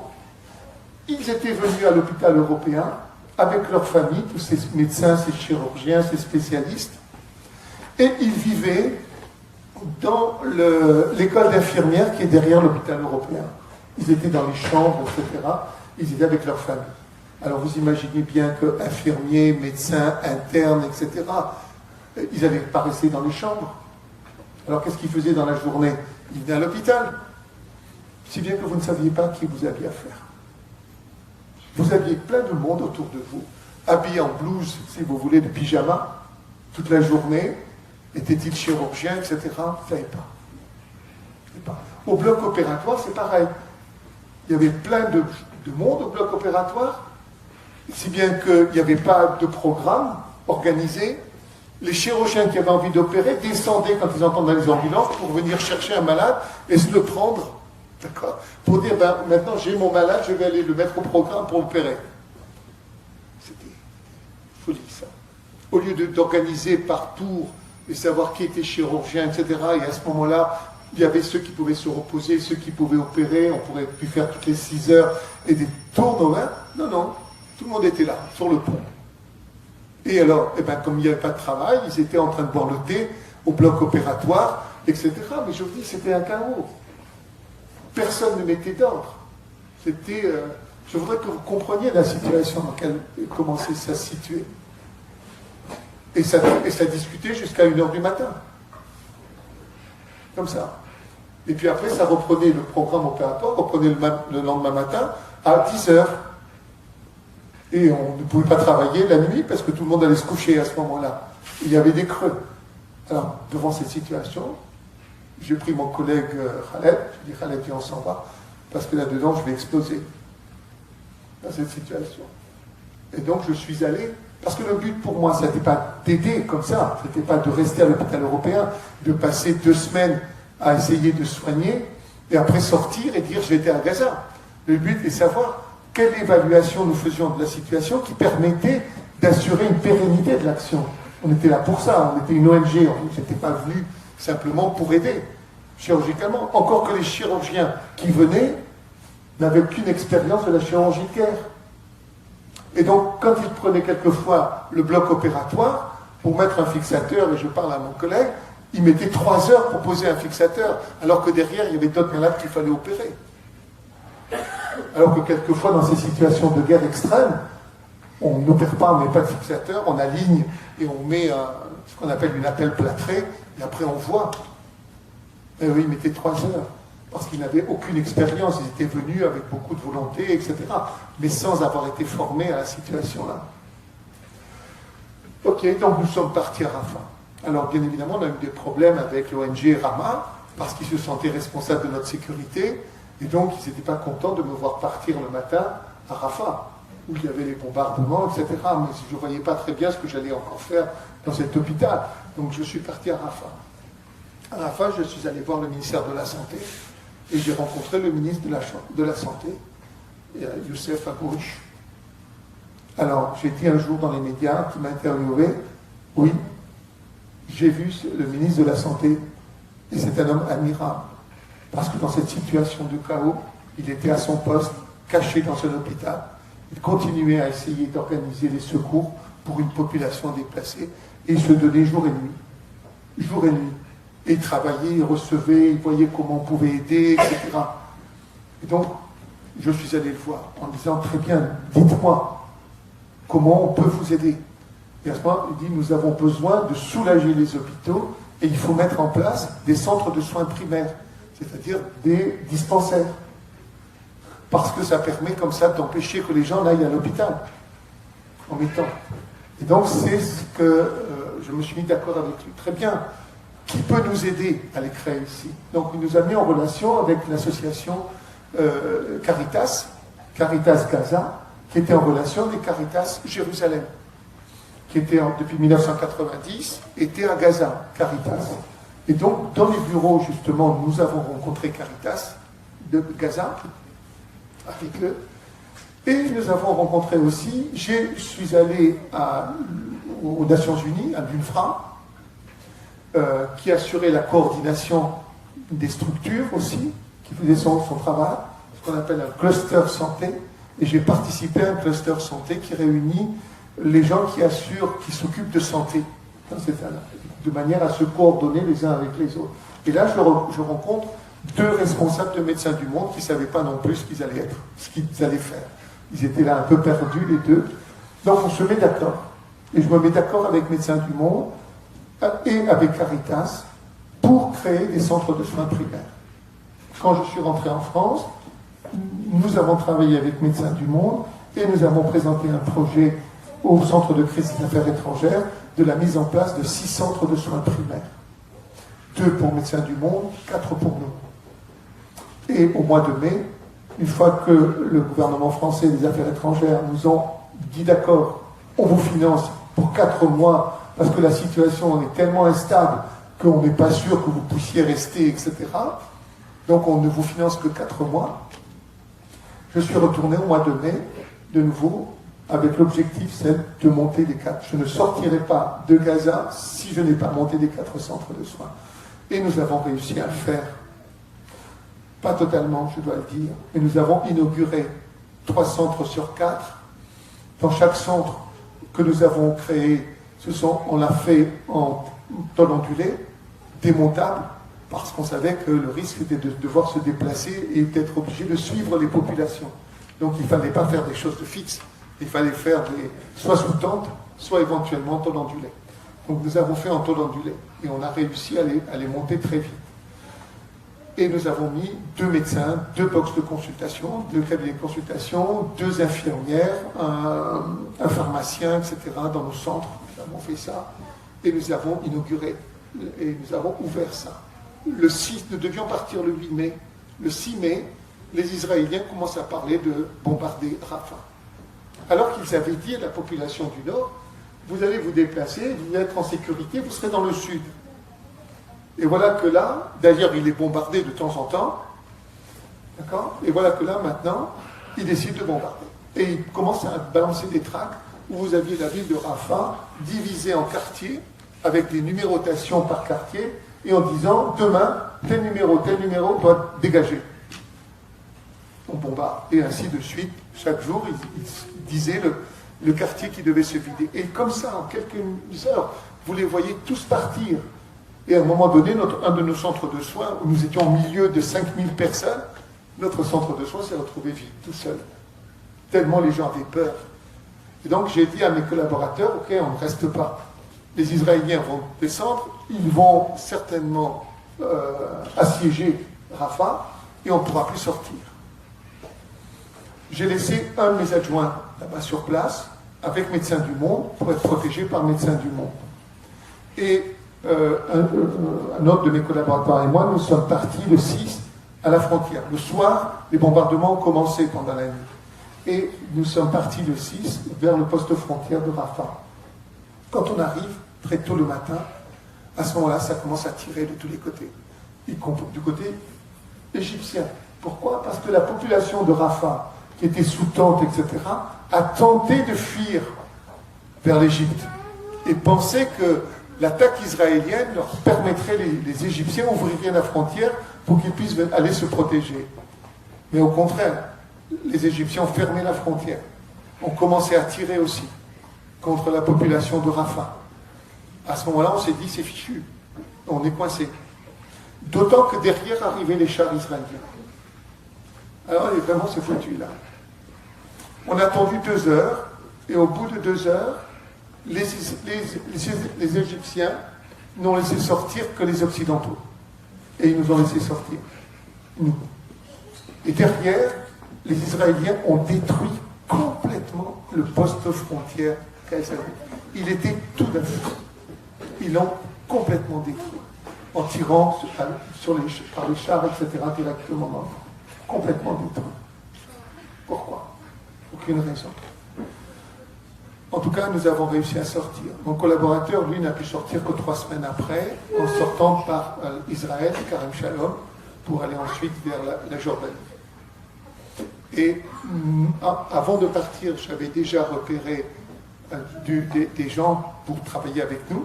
ils étaient venus à l'hôpital européen avec leurs familles, tous ces médecins, ces chirurgiens, ces spécialistes, et ils vivaient dans l'école d'infirmières qui est derrière l'hôpital européen. Ils étaient dans les chambres, etc. Ils étaient avec leurs familles. Alors vous imaginez bien que infirmiers, médecins, internes, etc., ils n'allaient pas rester dans les chambres. Alors qu'est-ce qu'ils faisaient dans la journée? Ils venaient à l'hôpital. Si bien que vous ne saviez pas qui vous aviez affaire. Vous aviez plein de monde autour de vous, habillés en blouse, si vous voulez, de pyjama, toute la journée. Était-il chirurgien, etc. Vous ne savez pas. Au bloc opératoire, c'est pareil. Il y avait plein de monde au bloc opératoire, si bien qu'il n'y avait pas de programme organisé. Les chirurgiens qui avaient envie d'opérer descendaient quand ils entendent dans les ambulances pour venir chercher un malade et se le prendre D'accord? Pour dire, maintenant j'ai mon malade, je vais aller le mettre au programme pour opérer. C'était folie, ça. Au lieu d'organiser par tour et savoir qui était chirurgien, etc., et à ce moment-là, il y avait ceux qui pouvaient se reposer, ceux qui pouvaient opérer, on pourrait plus faire toutes les 6 heures et des tours d'horaire. Non, non, tout le monde était là, sur le pont. Et alors, comme il n'y avait pas de travail, ils étaient en train de boire le thé au bloc opératoire, etc. Mais je vous dis, c'était un chaos. Personne ne mettait d'ordre. C'était... je voudrais que vous compreniez la situation dans laquelle commençait à se situer. Et ça discutait jusqu'à 1h du matin. Comme ça. Et puis après, ça reprenait le programme opératoire, reprenait le lendemain matin à 10h. Et on ne pouvait pas travailler la nuit parce que tout le monde allait se coucher à ce moment-là. Il y avait des creux. Alors, devant cette situation, j'ai pris mon collègue Khaled, je lui ai dit Khaled, viens, on s'en va, parce que là-dedans, je vais exploser dans cette situation. Et donc, je suis allé, parce que le but pour moi, ce n'était pas d'aider comme ça, ce n'était pas de rester à l'hôpital européen, de passer 2 semaines à essayer de soigner, et après sortir et dire j'étais à Gaza. Le but est de savoir quelle évaluation nous faisions de la situation qui permettait d'assurer une pérennité de l'action. On était là pour ça, on était une ONG, on n'était pas venu simplement pour aider, chirurgicalement. Encore que les chirurgiens qui venaient n'avaient aucune expérience de la chirurgie de guerre. Et donc, quand ils prenaient quelquefois le bloc opératoire, pour mettre un fixateur, et je parle à mon collègue, ils mettaient 3 heures pour poser un fixateur, alors que derrière, il y avait d'autres malades qu'il fallait opérer. Alors que quelquefois, dans ces situations de guerre extrême, on n'opère pas, on ne met pas de fixateur, on aligne et on met ce qu'on appelle une appel plâtrée, et après on voit. Et oui, ils mettaient 3 heures, parce qu'ils n'avaient aucune expérience, ils étaient venus avec beaucoup de volonté, etc., mais sans avoir été formés à la situation-là. Ok, donc nous sommes partis à Rafah. Alors bien évidemment, on a eu des problèmes avec l'ONG Rama, parce qu'ils se sentaient responsables de notre sécurité, et donc ils n'étaient pas contents de me voir partir le matin à Rafah, où il y avait les bombardements, etc. Mais je ne voyais pas très bien ce que j'allais encore faire dans cet hôpital. Donc je suis parti à Rafah. À Rafah, je suis allé voir le ministère de la Santé, et j'ai rencontré le ministre de la Santé, Youssef Aghouch. Alors, j'ai dit un jour dans les médias, qui m'a interviewé, oui, j'ai vu le ministre de la Santé, et c'est un homme admirable, parce que dans cette situation de chaos, il était à son poste, caché dans un hôpital, il continuait à essayer d'organiser les secours pour une population déplacée, et il se donnait jour et nuit. Jour et nuit. Et il travaillait, il recevait, il voyait comment on pouvait aider, etc. Et donc, je suis allé le voir en disant, très bien, dites-moi, comment on peut vous aider? Et à ce moment, il dit, nous avons besoin de soulager les hôpitaux et il faut mettre en place des centres de soins primaires, c'est-à-dire des dispensaires. Parce que ça permet comme ça d'empêcher que les gens n'aillent à l'hôpital en même temps. Et donc, c'est ce que je me suis mis d'accord avec lui. Très bien. Qui peut nous aider à les créer ici? Donc, il nous a mis en relation avec l'association Caritas Gaza, qui était en relation avec Caritas Jérusalem, qui était depuis 1990, était à Gaza, Caritas. Et donc, dans les bureaux, justement, nous avons rencontré Caritas de Gaza, avec eux, et nous avons rencontré aussi, je suis allé aux Nations Unies, à l'UNFRA, qui assurait la coordination des structures aussi, qui faisait son travail, ce qu'on appelle un cluster santé, et j'ai participé à un cluster santé qui réunit les gens qui s'occupent de santé, de manière à se coordonner les uns avec les autres. Et là, je rencontre 2 responsables de Médecins du Monde qui ne savaient pas non plus ce qu'ils allaient être, ce qu'ils allaient faire. Ils étaient là un peu perdus, les 2. Donc on se met d'accord. Et je me mets d'accord avec Médecins du Monde et avec Caritas pour créer des centres de soins primaires. Quand je suis rentré en France, nous avons travaillé avec Médecins du Monde et nous avons présenté un projet au Centre de crise des affaires étrangères de la mise en place de 6 centres de soins primaires. 2 pour Médecins du Monde, 4 pour nous. Et au mois de mai, une fois que le gouvernement français des affaires étrangères nous ont dit d'accord, on vous finance pour 4 mois parce que la situation est tellement instable qu'on n'est pas sûr que vous puissiez rester, etc. Donc on ne vous finance que 4 mois. Je suis retourné au mois de mai, de nouveau, avec l'objectif, c'est de monter les 4. Je ne sortirai pas de Gaza si je n'ai pas monté les 4 centres de soins. Et nous avons réussi à le faire. Pas totalement, je dois le dire, mais nous avons inauguré 3 centres sur 4. Dans chaque centre que nous avons créé, on l'a fait en tôle ondulée, démontable, parce qu'on savait que le risque était de devoir se déplacer et d'être obligé de suivre les populations. Donc il ne fallait pas faire des choses de fixes. Il fallait faire soit sous tente, soit éventuellement en tôle ondulée. Donc nous avons fait en tôle ondulée et on a réussi à les monter très vite. Et nous avons mis 2 médecins, 2 box de consultation, 2 cabinets de consultation, 2 infirmières, un pharmacien, etc. dans nos centres. Nous avons fait ça et nous avons inauguré et nous avons ouvert ça. Le 6, nous devions partir le 8 mai. Le 6 mai, les Israéliens commencent à parler de bombarder Rafah. Alors qu'ils avaient dit à la population du Nord, vous allez vous déplacer, vous allez être en sécurité, vous serez dans le Sud. Et voilà que là, d'ailleurs il est bombardé de temps en temps, d'accord ? Et voilà que là maintenant, il décide de bombarder. Et il commence à balancer des tracts où vous aviez la ville de Rafah divisée en quartiers, avec des numérotations par quartier, et en disant, demain, tel numéro doit dégager. On bombarde. Et ainsi de suite, chaque jour, il disait le quartier qui devait se vider. Et comme ça, en quelques heures, vous les voyez tous partir. Et à un moment donné, un de nos centres de soins, où nous étions au milieu de 5000 personnes, notre centre de soins s'est retrouvé vide, tout seul. Tellement les gens avaient peur. Et donc j'ai dit à mes collaborateurs, ok, on ne reste pas. Les Israéliens vont descendre, ils vont certainement assiéger Rafah, et on ne pourra plus sortir. J'ai laissé un de mes adjoints là-bas sur place, avec Médecins du Monde, pour être protégé par Médecins du Monde. Et un autre de mes collaborateurs et moi, nous sommes partis le 6 à la frontière. Le soir, les bombardements ont commencé pendant la nuit. Et nous sommes partis le 6 vers le poste frontière de Rafah. Quand on arrive, très tôt le matin, à ce moment-là, ça commence à tirer de tous les côtés. Du côté égyptien. Pourquoi ? Parce que la population de Rafah, qui était sous tente, etc., a tenté de fuir vers l'Égypte et pensait que l'attaque israélienne leur permettrait, les Égyptiens ouvriraient la frontière pour qu'ils puissent aller se protéger. Mais au contraire, les Égyptiens ont fermé la frontière, ont commencé à tirer aussi contre la population de Rafah. À ce moment-là, on s'est dit, c'est fichu, on est coincé. D'autant que derrière arrivaient les chars israéliens. Alors, vraiment, c'est foutu là. On a attendu 2 heures, et au bout de 2 heures, les Égyptiens n'ont laissé sortir que les Occidentaux. Et ils nous ont laissé sortir. Nous. Et derrière, les Israéliens ont détruit complètement le poste frontière qu'Israël. Il était tout d'un coup. Ils l'ont complètement détruit. En tirant par les chars, etc., directement dans le front. Complètement détruit. Pourquoi ? Aucune raison. En tout cas, nous avons réussi à sortir. Mon collaborateur, lui, n'a pu sortir que 3 semaines après, en sortant par Israël, Karim Shalom, pour aller ensuite vers la Jordanie. Et avant de partir, j'avais déjà repéré des gens pour travailler avec nous.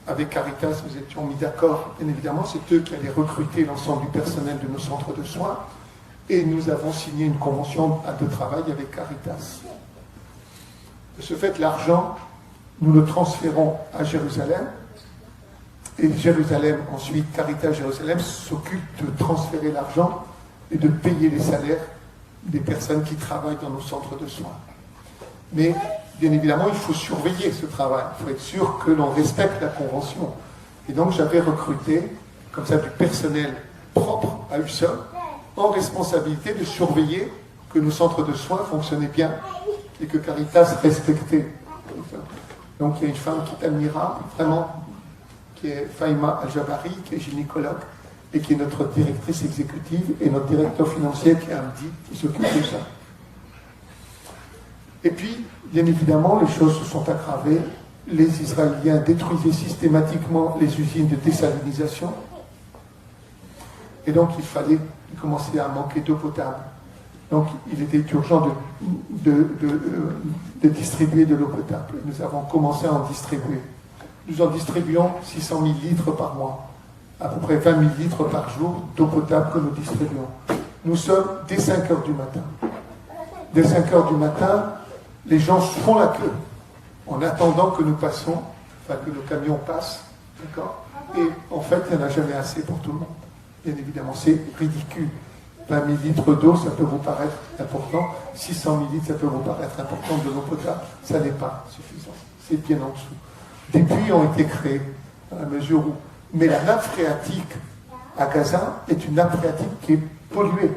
Avec Caritas, nous étions mis d'accord, bien évidemment, c'est eux qui allaient recruter l'ensemble du personnel de nos centres de soins. Et nous avons signé une convention de travail avec Caritas. De ce fait, l'argent, nous le transférons à Jérusalem. Et Jérusalem, ensuite, Caritas Jérusalem s'occupe de transférer l'argent et de payer les salaires des personnes qui travaillent dans nos centres de soins. Mais, bien évidemment, il faut surveiller ce travail. Il faut être sûr que l'on respecte la convention. Et donc, j'avais recruté, comme ça, du personnel propre à USOM, en responsabilité de surveiller que nos centres de soins fonctionnaient bien et que Caritas respectait. Donc il y a une femme qui est admirable, vraiment, qui est Faïma Al-Jabari, qui est gynécologue et qui est notre directrice exécutive et notre directeur financier qui est Hamdi, qui s'occupe de ça. Et puis, bien évidemment, les choses se sont aggravées. Les Israéliens détruisaient systématiquement les usines de désalinisation. Et donc il commençait à manquer d'eau potable. Donc il était urgent de distribuer de l'eau potable. Et nous avons commencé à en distribuer. Nous en distribuons 600 000 litres par mois, à peu près 20 000 litres par jour d'eau potable que nous distribuons. Nous sommes dès 5 heures du matin. Dès 5 heures du matin, les gens font la queue en attendant que nous passions, enfin que nos camions passent. D'accord ? Et en fait, il n'y en a jamais assez pour tout le monde. Bien évidemment, c'est ridicule. 20 000 litres d'eau, ça peut vous paraître important. 600 000 litres, ça peut vous paraître important de l'eau potable. Ça n'est pas suffisant. C'est bien en dessous. Des puits ont été créés, dans la mesure où... Mais la nappe phréatique à Gaza est une nappe phréatique qui est polluée,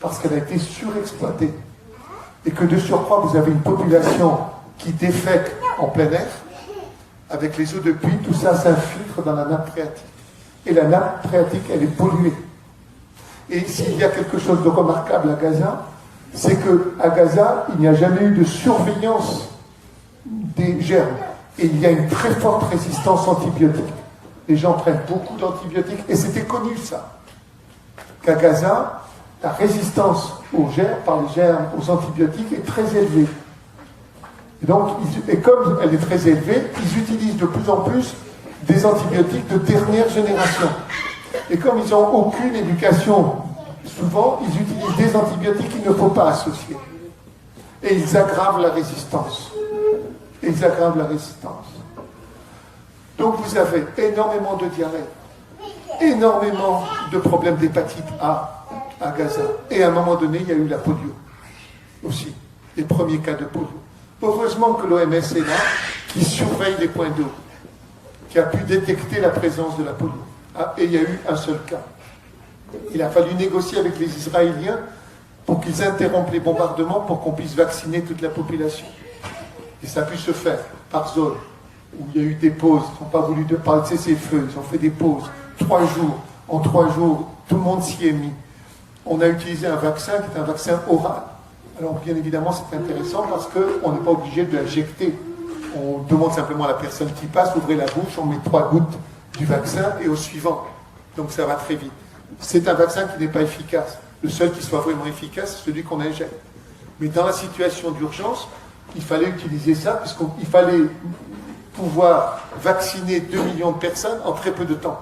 parce qu'elle a été surexploitée. Et que de surcroît, vous avez une population qui défèque en plein air, avec les eaux de pluie, tout ça s'infiltre dans la nappe phréatique. Et la nappe phréatique, elle est polluée. Et s'il y a quelque chose de remarquable à Gaza, c'est qu'à Gaza, il n'y a jamais eu de surveillance des germes. Et il y a une très forte résistance antibiotique. Les gens prennent beaucoup d'antibiotiques, et c'était connu ça. Qu'à Gaza, la résistance aux germes, par les germes, aux antibiotiques est très élevée. Et donc, et comme elle est très élevée, ils utilisent de plus en plus des antibiotiques de dernière génération. Et comme ils n'ont aucune éducation, souvent, ils utilisent des antibiotiques qu'il ne faut pas associer. Et ils aggravent la résistance. Donc vous avez énormément de diarrhée, énormément de problèmes d'hépatite A à Gaza. Et à un moment donné, il y a eu la polio aussi, les premiers cas de polio. Heureusement que l'OMS est là, qui surveille les points d'eau, qui a pu détecter la présence de la polio. Ah, et il y a eu un seul cas. Il a fallu négocier avec les Israéliens pour qu'ils interrompent les bombardements pour qu'on puisse vacciner toute la population. Et ça a pu se faire par zone, où il y a eu des pauses. Ils n'ont pas voulu parler de cessez-le-feu, ils ont fait des pauses. 3 jours. En 3 jours, tout le monde s'y est mis. On a utilisé un vaccin qui est un vaccin oral. Alors bien évidemment, c'est intéressant parce qu'on n'est pas obligé de l'injecter. On demande simplement à la personne qui passe, ouvrez la bouche, on met 3 gouttes du vaccin et au suivant. Donc ça va très vite. C'est un vaccin qui n'est pas efficace. Le seul qui soit vraiment efficace, c'est celui qu'on injecte. Mais dans la situation d'urgence, il fallait utiliser ça, puisqu'il fallait pouvoir vacciner 2 millions de personnes en très peu de temps.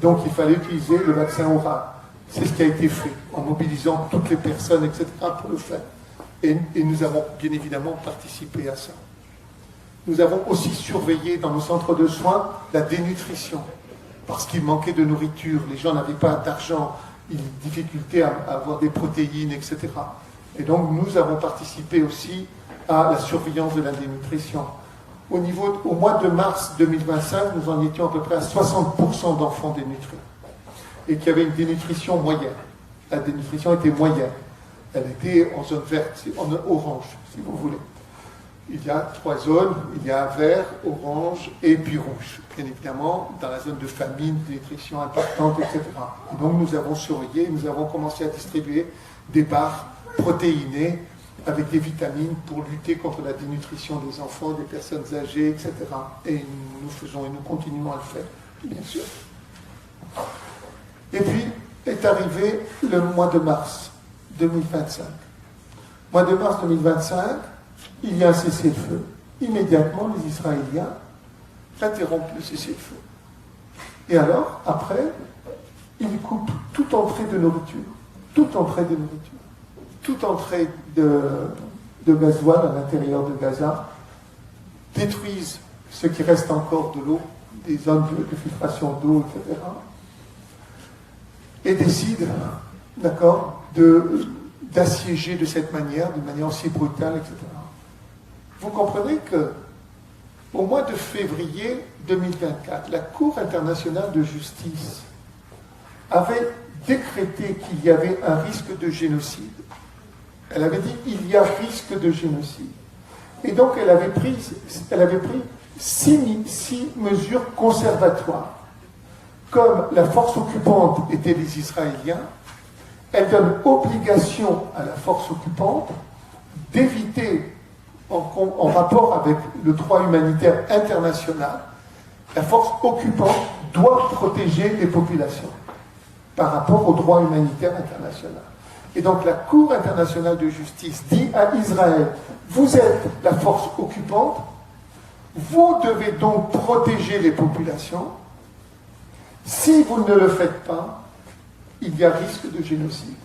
Donc il fallait utiliser le vaccin oral. C'est ce qui a été fait, en mobilisant toutes les personnes, etc., pour le faire. Et nous avons bien évidemment participé à ça. Nous avons aussi surveillé dans nos centres de soins la dénutrition, parce qu'il manquait de nourriture, les gens n'avaient pas d'argent, ils avaient difficulté à avoir des protéines, etc. Et donc nous avons participé aussi à la surveillance de la dénutrition. Au mois de mars 2025, nous en étions à peu près à 60% d'enfants dénutris. Et qu'il y avait une dénutrition moyenne. La dénutrition était moyenne. Elle était en zone verte, en orange, si vous voulez. Il y a 3 zones, il y a vert, orange et puis rouge. Bien évidemment, dans la zone de famine, dénutrition importante, etc. Et donc nous avons surveillé, nous avons commencé à distribuer des barres protéinées avec des vitamines pour lutter contre la dénutrition des enfants, des personnes âgées, etc. Et nous faisons et nous continuons à le faire, bien sûr. Et puis est arrivé le mois de mars 2025. Mois de mars 2025, il y a un cessez-le-feu. Immédiatement, les Israéliens interrompent le cessez-le-feu. Et alors, après, ils coupent toute entrée de nourriture. Toute entrée de nourriture. Toute entrée de gasoil à l'intérieur de Gaza, détruisent ce qui reste encore de l'eau, des zones de filtration d'eau, etc. Et décident, d'accord, d'assiéger de cette manière, d'une manière aussi brutale, etc. Vous comprenez que au mois de février 2024, la Cour internationale de justice avait décrété qu'il y avait un risque de génocide. Elle avait dit il y a risque de génocide. Et donc elle avait pris 6 mesures conservatoires. Comme la force occupante était les Israéliens, elle donne obligation à la force occupante d'éviter, en rapport avec le droit humanitaire international, la force occupante doit protéger les populations. par rapport au droit humanitaire international. Et donc la Cour internationale de justice dit à Israël, vous êtes la force occupante, vous devez donc protéger les populations. Si vous ne le faites pas, il y a risque de génocide.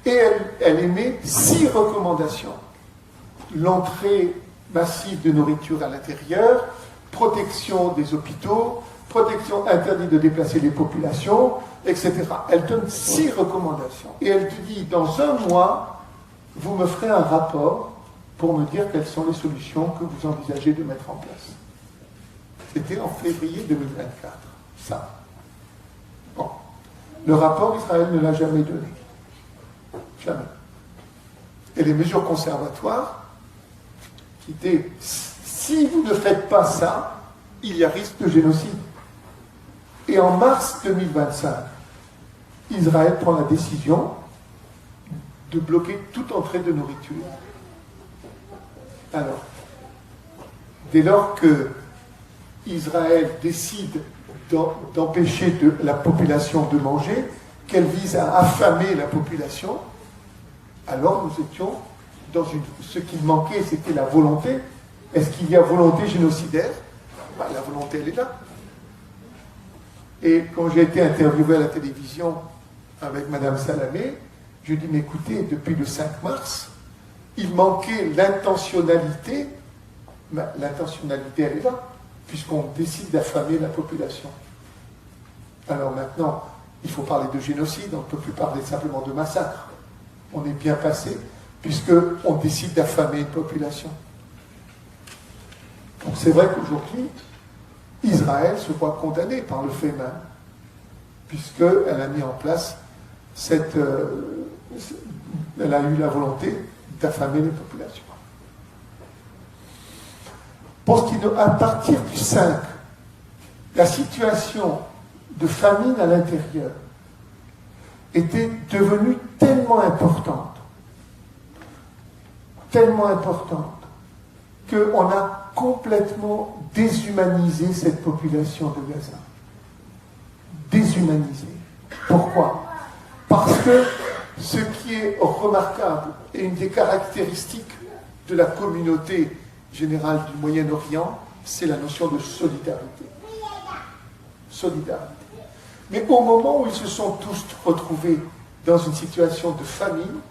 Et elle émet 6 recommandations. L'entrée massive de nourriture à l'intérieur, protection des hôpitaux, protection interdite de déplacer les populations, etc. Elle donne 6 recommandations. Et elle te dit, dans un mois, vous me ferez un rapport pour me dire quelles sont les solutions que vous envisagez de mettre en place. C'était en février 2024. Ça. Bon. Le rapport, Israël ne l'a jamais donné. Jamais. Et les mesures conservatoires, qui étaient, si vous ne faites pas ça, il y a risque de génocide. Et en mars 2025, Israël prend la décision de bloquer toute entrée de nourriture. Alors, dès lors que Israël décide d'empêcher la population de manger, qu'elle vise à affamer la population, alors nous étions dans ce qui manquait, c'était la volonté. Est-ce qu'il y a volonté génocidaire? La volonté, elle est là. Et quand j'ai été interviewé à la télévision avec Mme Salamé, je lui ai dit, mais écoutez, depuis le 5 mars, il manquait l'intentionnalité. L'intentionnalité, elle est là, puisqu'on décide d'affamer la population. Alors maintenant, il faut parler de génocide, on ne peut plus parler simplement de massacre. On est bien passé, puisqu'on décide d'affamer une population. Donc c'est vrai qu'aujourd'hui, Israël se voit condamné par le fait même, puisqu'elle a mis en place elle a eu la volonté d'affamer les populations. À partir du 5, la situation de famine à l'intérieur était devenue tellement importante qu'on a complètement déshumanisé cette population de Gaza. Déshumanisé. Pourquoi? Parce que ce qui est remarquable et une des caractéristiques de la communauté générale du Moyen-Orient, c'est la notion de solidarité. Solidarité. Mais au moment où ils se sont tous retrouvés dans une situation de famine,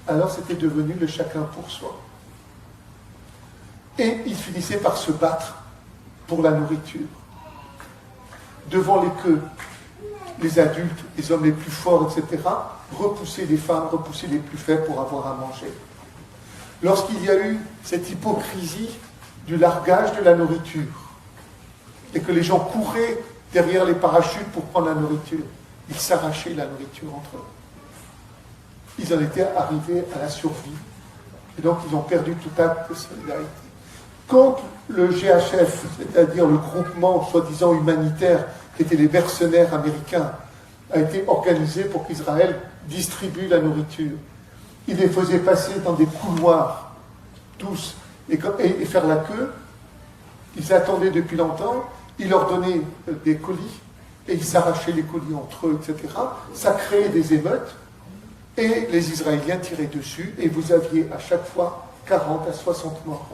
alors c'était devenu le chacun pour soi. Et ils finissaient par se battre pour la nourriture. Devant les queues, les adultes, les hommes les plus forts, etc., repoussaient les femmes, repoussaient les plus faibles pour avoir à manger. Lorsqu'il y a eu cette hypocrisie du largage de la nourriture, et que les gens couraient derrière les parachutes pour prendre la nourriture, ils s'arrachaient la nourriture entre eux. Ils en étaient arrivés à la survie. Et donc ils ont perdu tout acte de solidarité. Quand le GHF, c'est-à-dire le groupement soi-disant humanitaire, qui était les mercenaires américains, a été organisé pour qu'Israël distribue la nourriture, ils les faisaient passer dans des couloirs, tous, et faire la queue. Ils attendaient depuis longtemps, ils leur donnaient des colis, et ils s'arrachaient les colis entre eux, etc. Ça créait des émeutes, et les Israéliens tiraient dessus, et vous aviez à chaque fois 40 à 60 morts.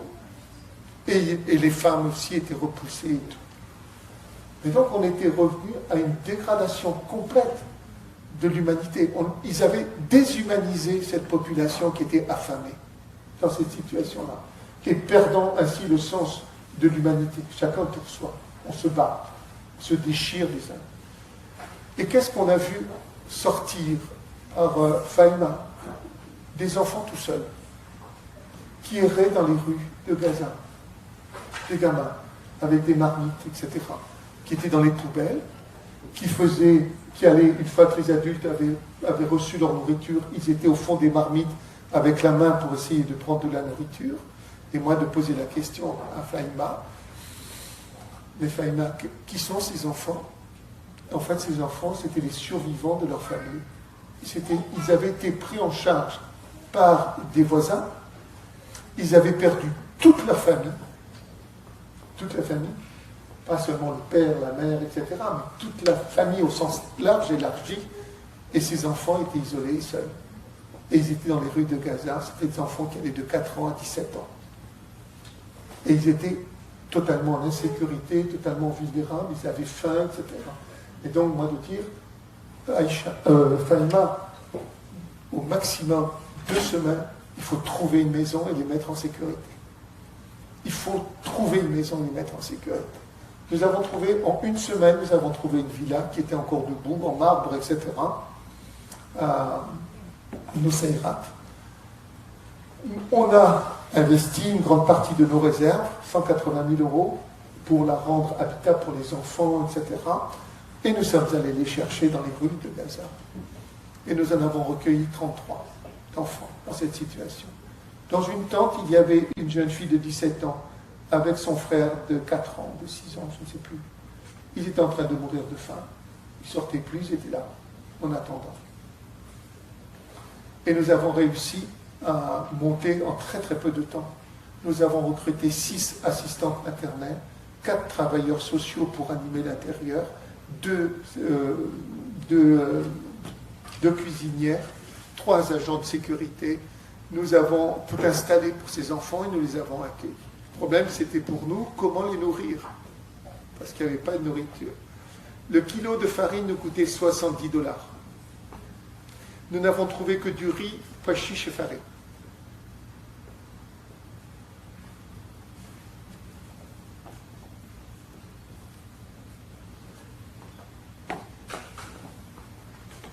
Et les femmes aussi étaient repoussées et tout. Et donc on était revenu à une dégradation complète de l'humanité. Ils avaient déshumanisé cette population qui était affamée dans cette situation-là, qui est perdant ainsi le sens de l'humanité. Chacun pour soi. On se bat, on se déchire les uns. Et qu'est-ce qu'on a vu sortir par Faïma? Des enfants tout seuls, qui erraient dans les rues de Gaza. Des gamins, avec des marmites, etc., qui étaient dans les poubelles, qui allaient, une fois que les adultes avaient reçu leur nourriture, ils étaient au fond des marmites avec la main pour essayer de prendre de la nourriture, et moi de poser la question à Faïma, mais Faïma, qui sont ces enfants? En fait, ces enfants, c'était les survivants de leur famille. Ils avaient été pris en charge par des voisins, ils avaient perdu toute leur famille, pas seulement le père, la mère, etc., mais toute la famille au sens large, élargi, Et ces enfants étaient isolés, seuls. Et ils étaient dans les rues de Gaza. C'était des enfants qui avaient de 4 ans à 17 ans. Et ils étaient totalement en insécurité, totalement vulnérables, ils avaient faim, etc. Et donc, moi, de dire, Faïma, au maximum 2 semaines, il faut trouver une maison et les mettre en sécurité. Il faut trouver une maison et les mettre en sécurité. Nous avons trouvé, en 1 semaine, nous avons trouvé une villa qui était encore debout, en marbre, etc., à Nusayrat. On a investi une grande partie de nos réserves, 180 000 euros, pour la rendre habitable pour les enfants, etc. Et nous sommes allés les chercher dans les rues de Gaza. Et nous en avons recueilli 33 d'enfants dans cette situation. Dans une tente, il y avait une jeune fille de 17 ans avec son frère de 4 ans, de 6 ans, je ne sais plus. Ils étaient en train de mourir de faim. Ils ne sortaient plus, ils étaient là, en attendant. Et nous avons réussi à monter en très très peu de temps. Nous avons recruté 6 assistantes maternelles, 4 travailleurs sociaux pour animer l'intérieur, 2 cuisinières, 3 agents de sécurité. Nous avons tout installé pour ces enfants et nous les avons accueillis. Le problème, c'était pour nous comment les nourrir, parce qu'il n'y avait pas de nourriture. Le kilo de farine nous coûtait 70 $. Nous n'avons trouvé que du riz, pois chiche et farine.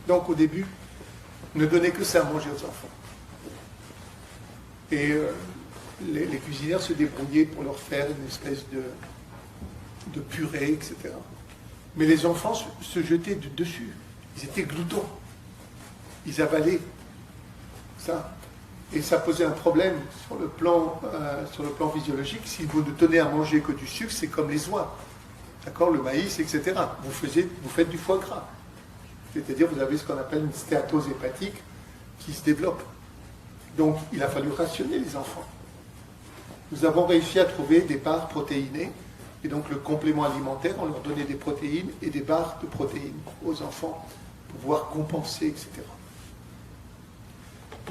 Donc au début, ne donnez que ça à manger aux enfants. Et les cuisinières se débrouillaient pour leur faire une espèce de purée, etc. Mais les enfants se jetaient dessus. Ils étaient gloutons. Ils avalaient ça. Et ça posait un problème sur le plan physiologique. Si vous ne tenez à manger que du sucre, c'est comme les oies. D'accord, le maïs, etc. Vous faites du foie gras. C'est-à-dire vous avez ce qu'on appelle une stéatose hépatique qui se développe. Donc il a fallu rationner les enfants. Nous avons réussi à trouver des barres protéinées, et donc le complément alimentaire, on leur donnait des protéines et des barres de protéines aux enfants pour pouvoir compenser, etc.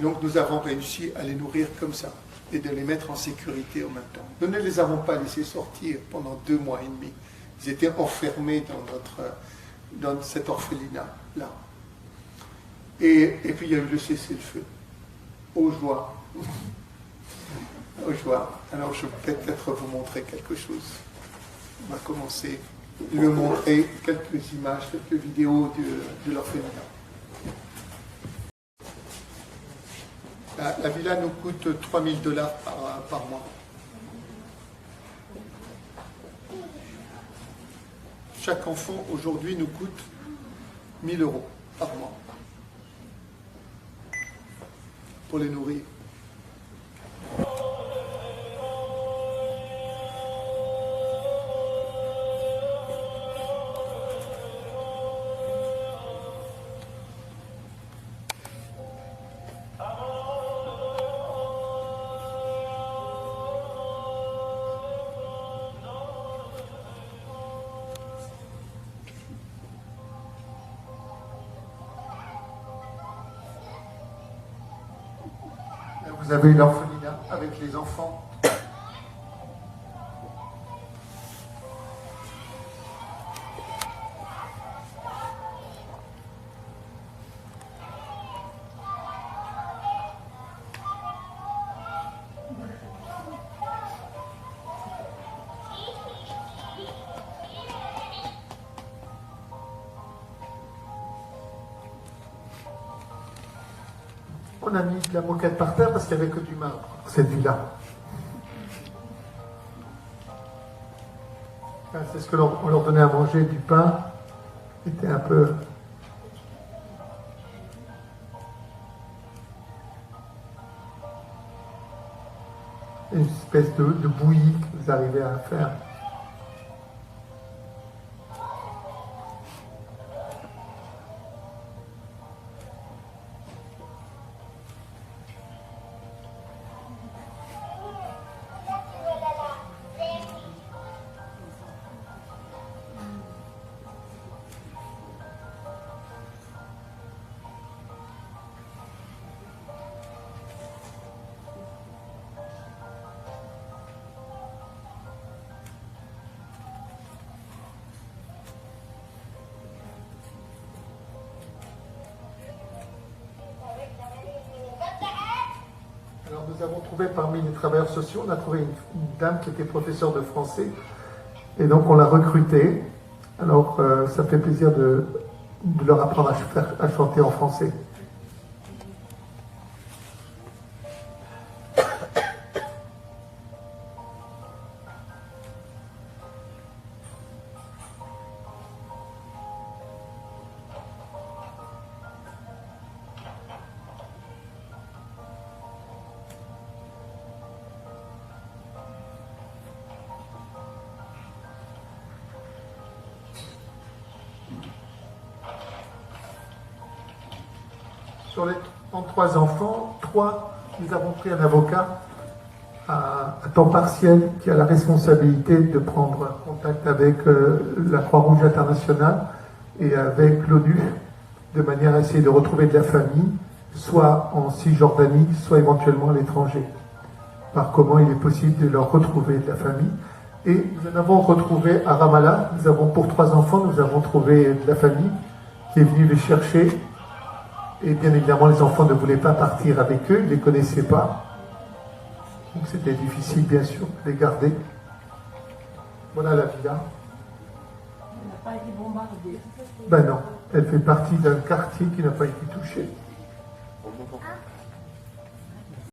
Donc nous avons réussi à les nourrir comme ça et de les mettre en sécurité en même temps. Nous ne les avons pas laissés sortir pendant 2 mois et demi. Ils étaient enfermés dans cet orphelinat-là. Et puis il y a eu le cessez-le-feu. Aux joies. Aux joies. Alors je vais peut-être vous montrer quelque chose. On va commencer à lui montrer quelques images, quelques vidéos de l'orphelinat. La villa nous coûte 3 000 $ par mois. Chaque enfant aujourd'hui nous coûte 1 000 € par mois pour les nourrir. Vous avez l'orphelinat avec les enfants. On a mis de la moquette par terre parce qu'il n'y avait que du marbre, cette villa. C'est ce que on leur donnait à manger, du pain. C'était un peu... une espèce de bouillie que vous arrivez à faire. nous avons trouvé parmi les travailleurs sociaux, on a trouvé une dame qui était professeure de français. Et donc on l'a recrutée. Alors ça fait plaisir de leur apprendre à chanter en français. Sur les 33 enfants, 3, nous avons pris un avocat à temps partiel qui a la responsabilité de prendre contact avec la Croix-Rouge internationale et avec l'ONU, de manière à essayer de retrouver de la famille, soit en Cisjordanie, soit éventuellement à l'étranger. Par comment il est possible de leur retrouver de la famille. Et nous en avons retrouvé à Ramallah. Nous avons, pour 3 enfants, nous avons trouvé de la famille qui est venue les chercher. Et bien évidemment, les enfants ne voulaient pas partir avec eux, ils ne les connaissaient pas. Donc c'était difficile, bien sûr, de les garder. Voilà la villa. Elle n'a pas été bombardée. Ben non, elle fait partie d'un quartier qui n'a pas été touché.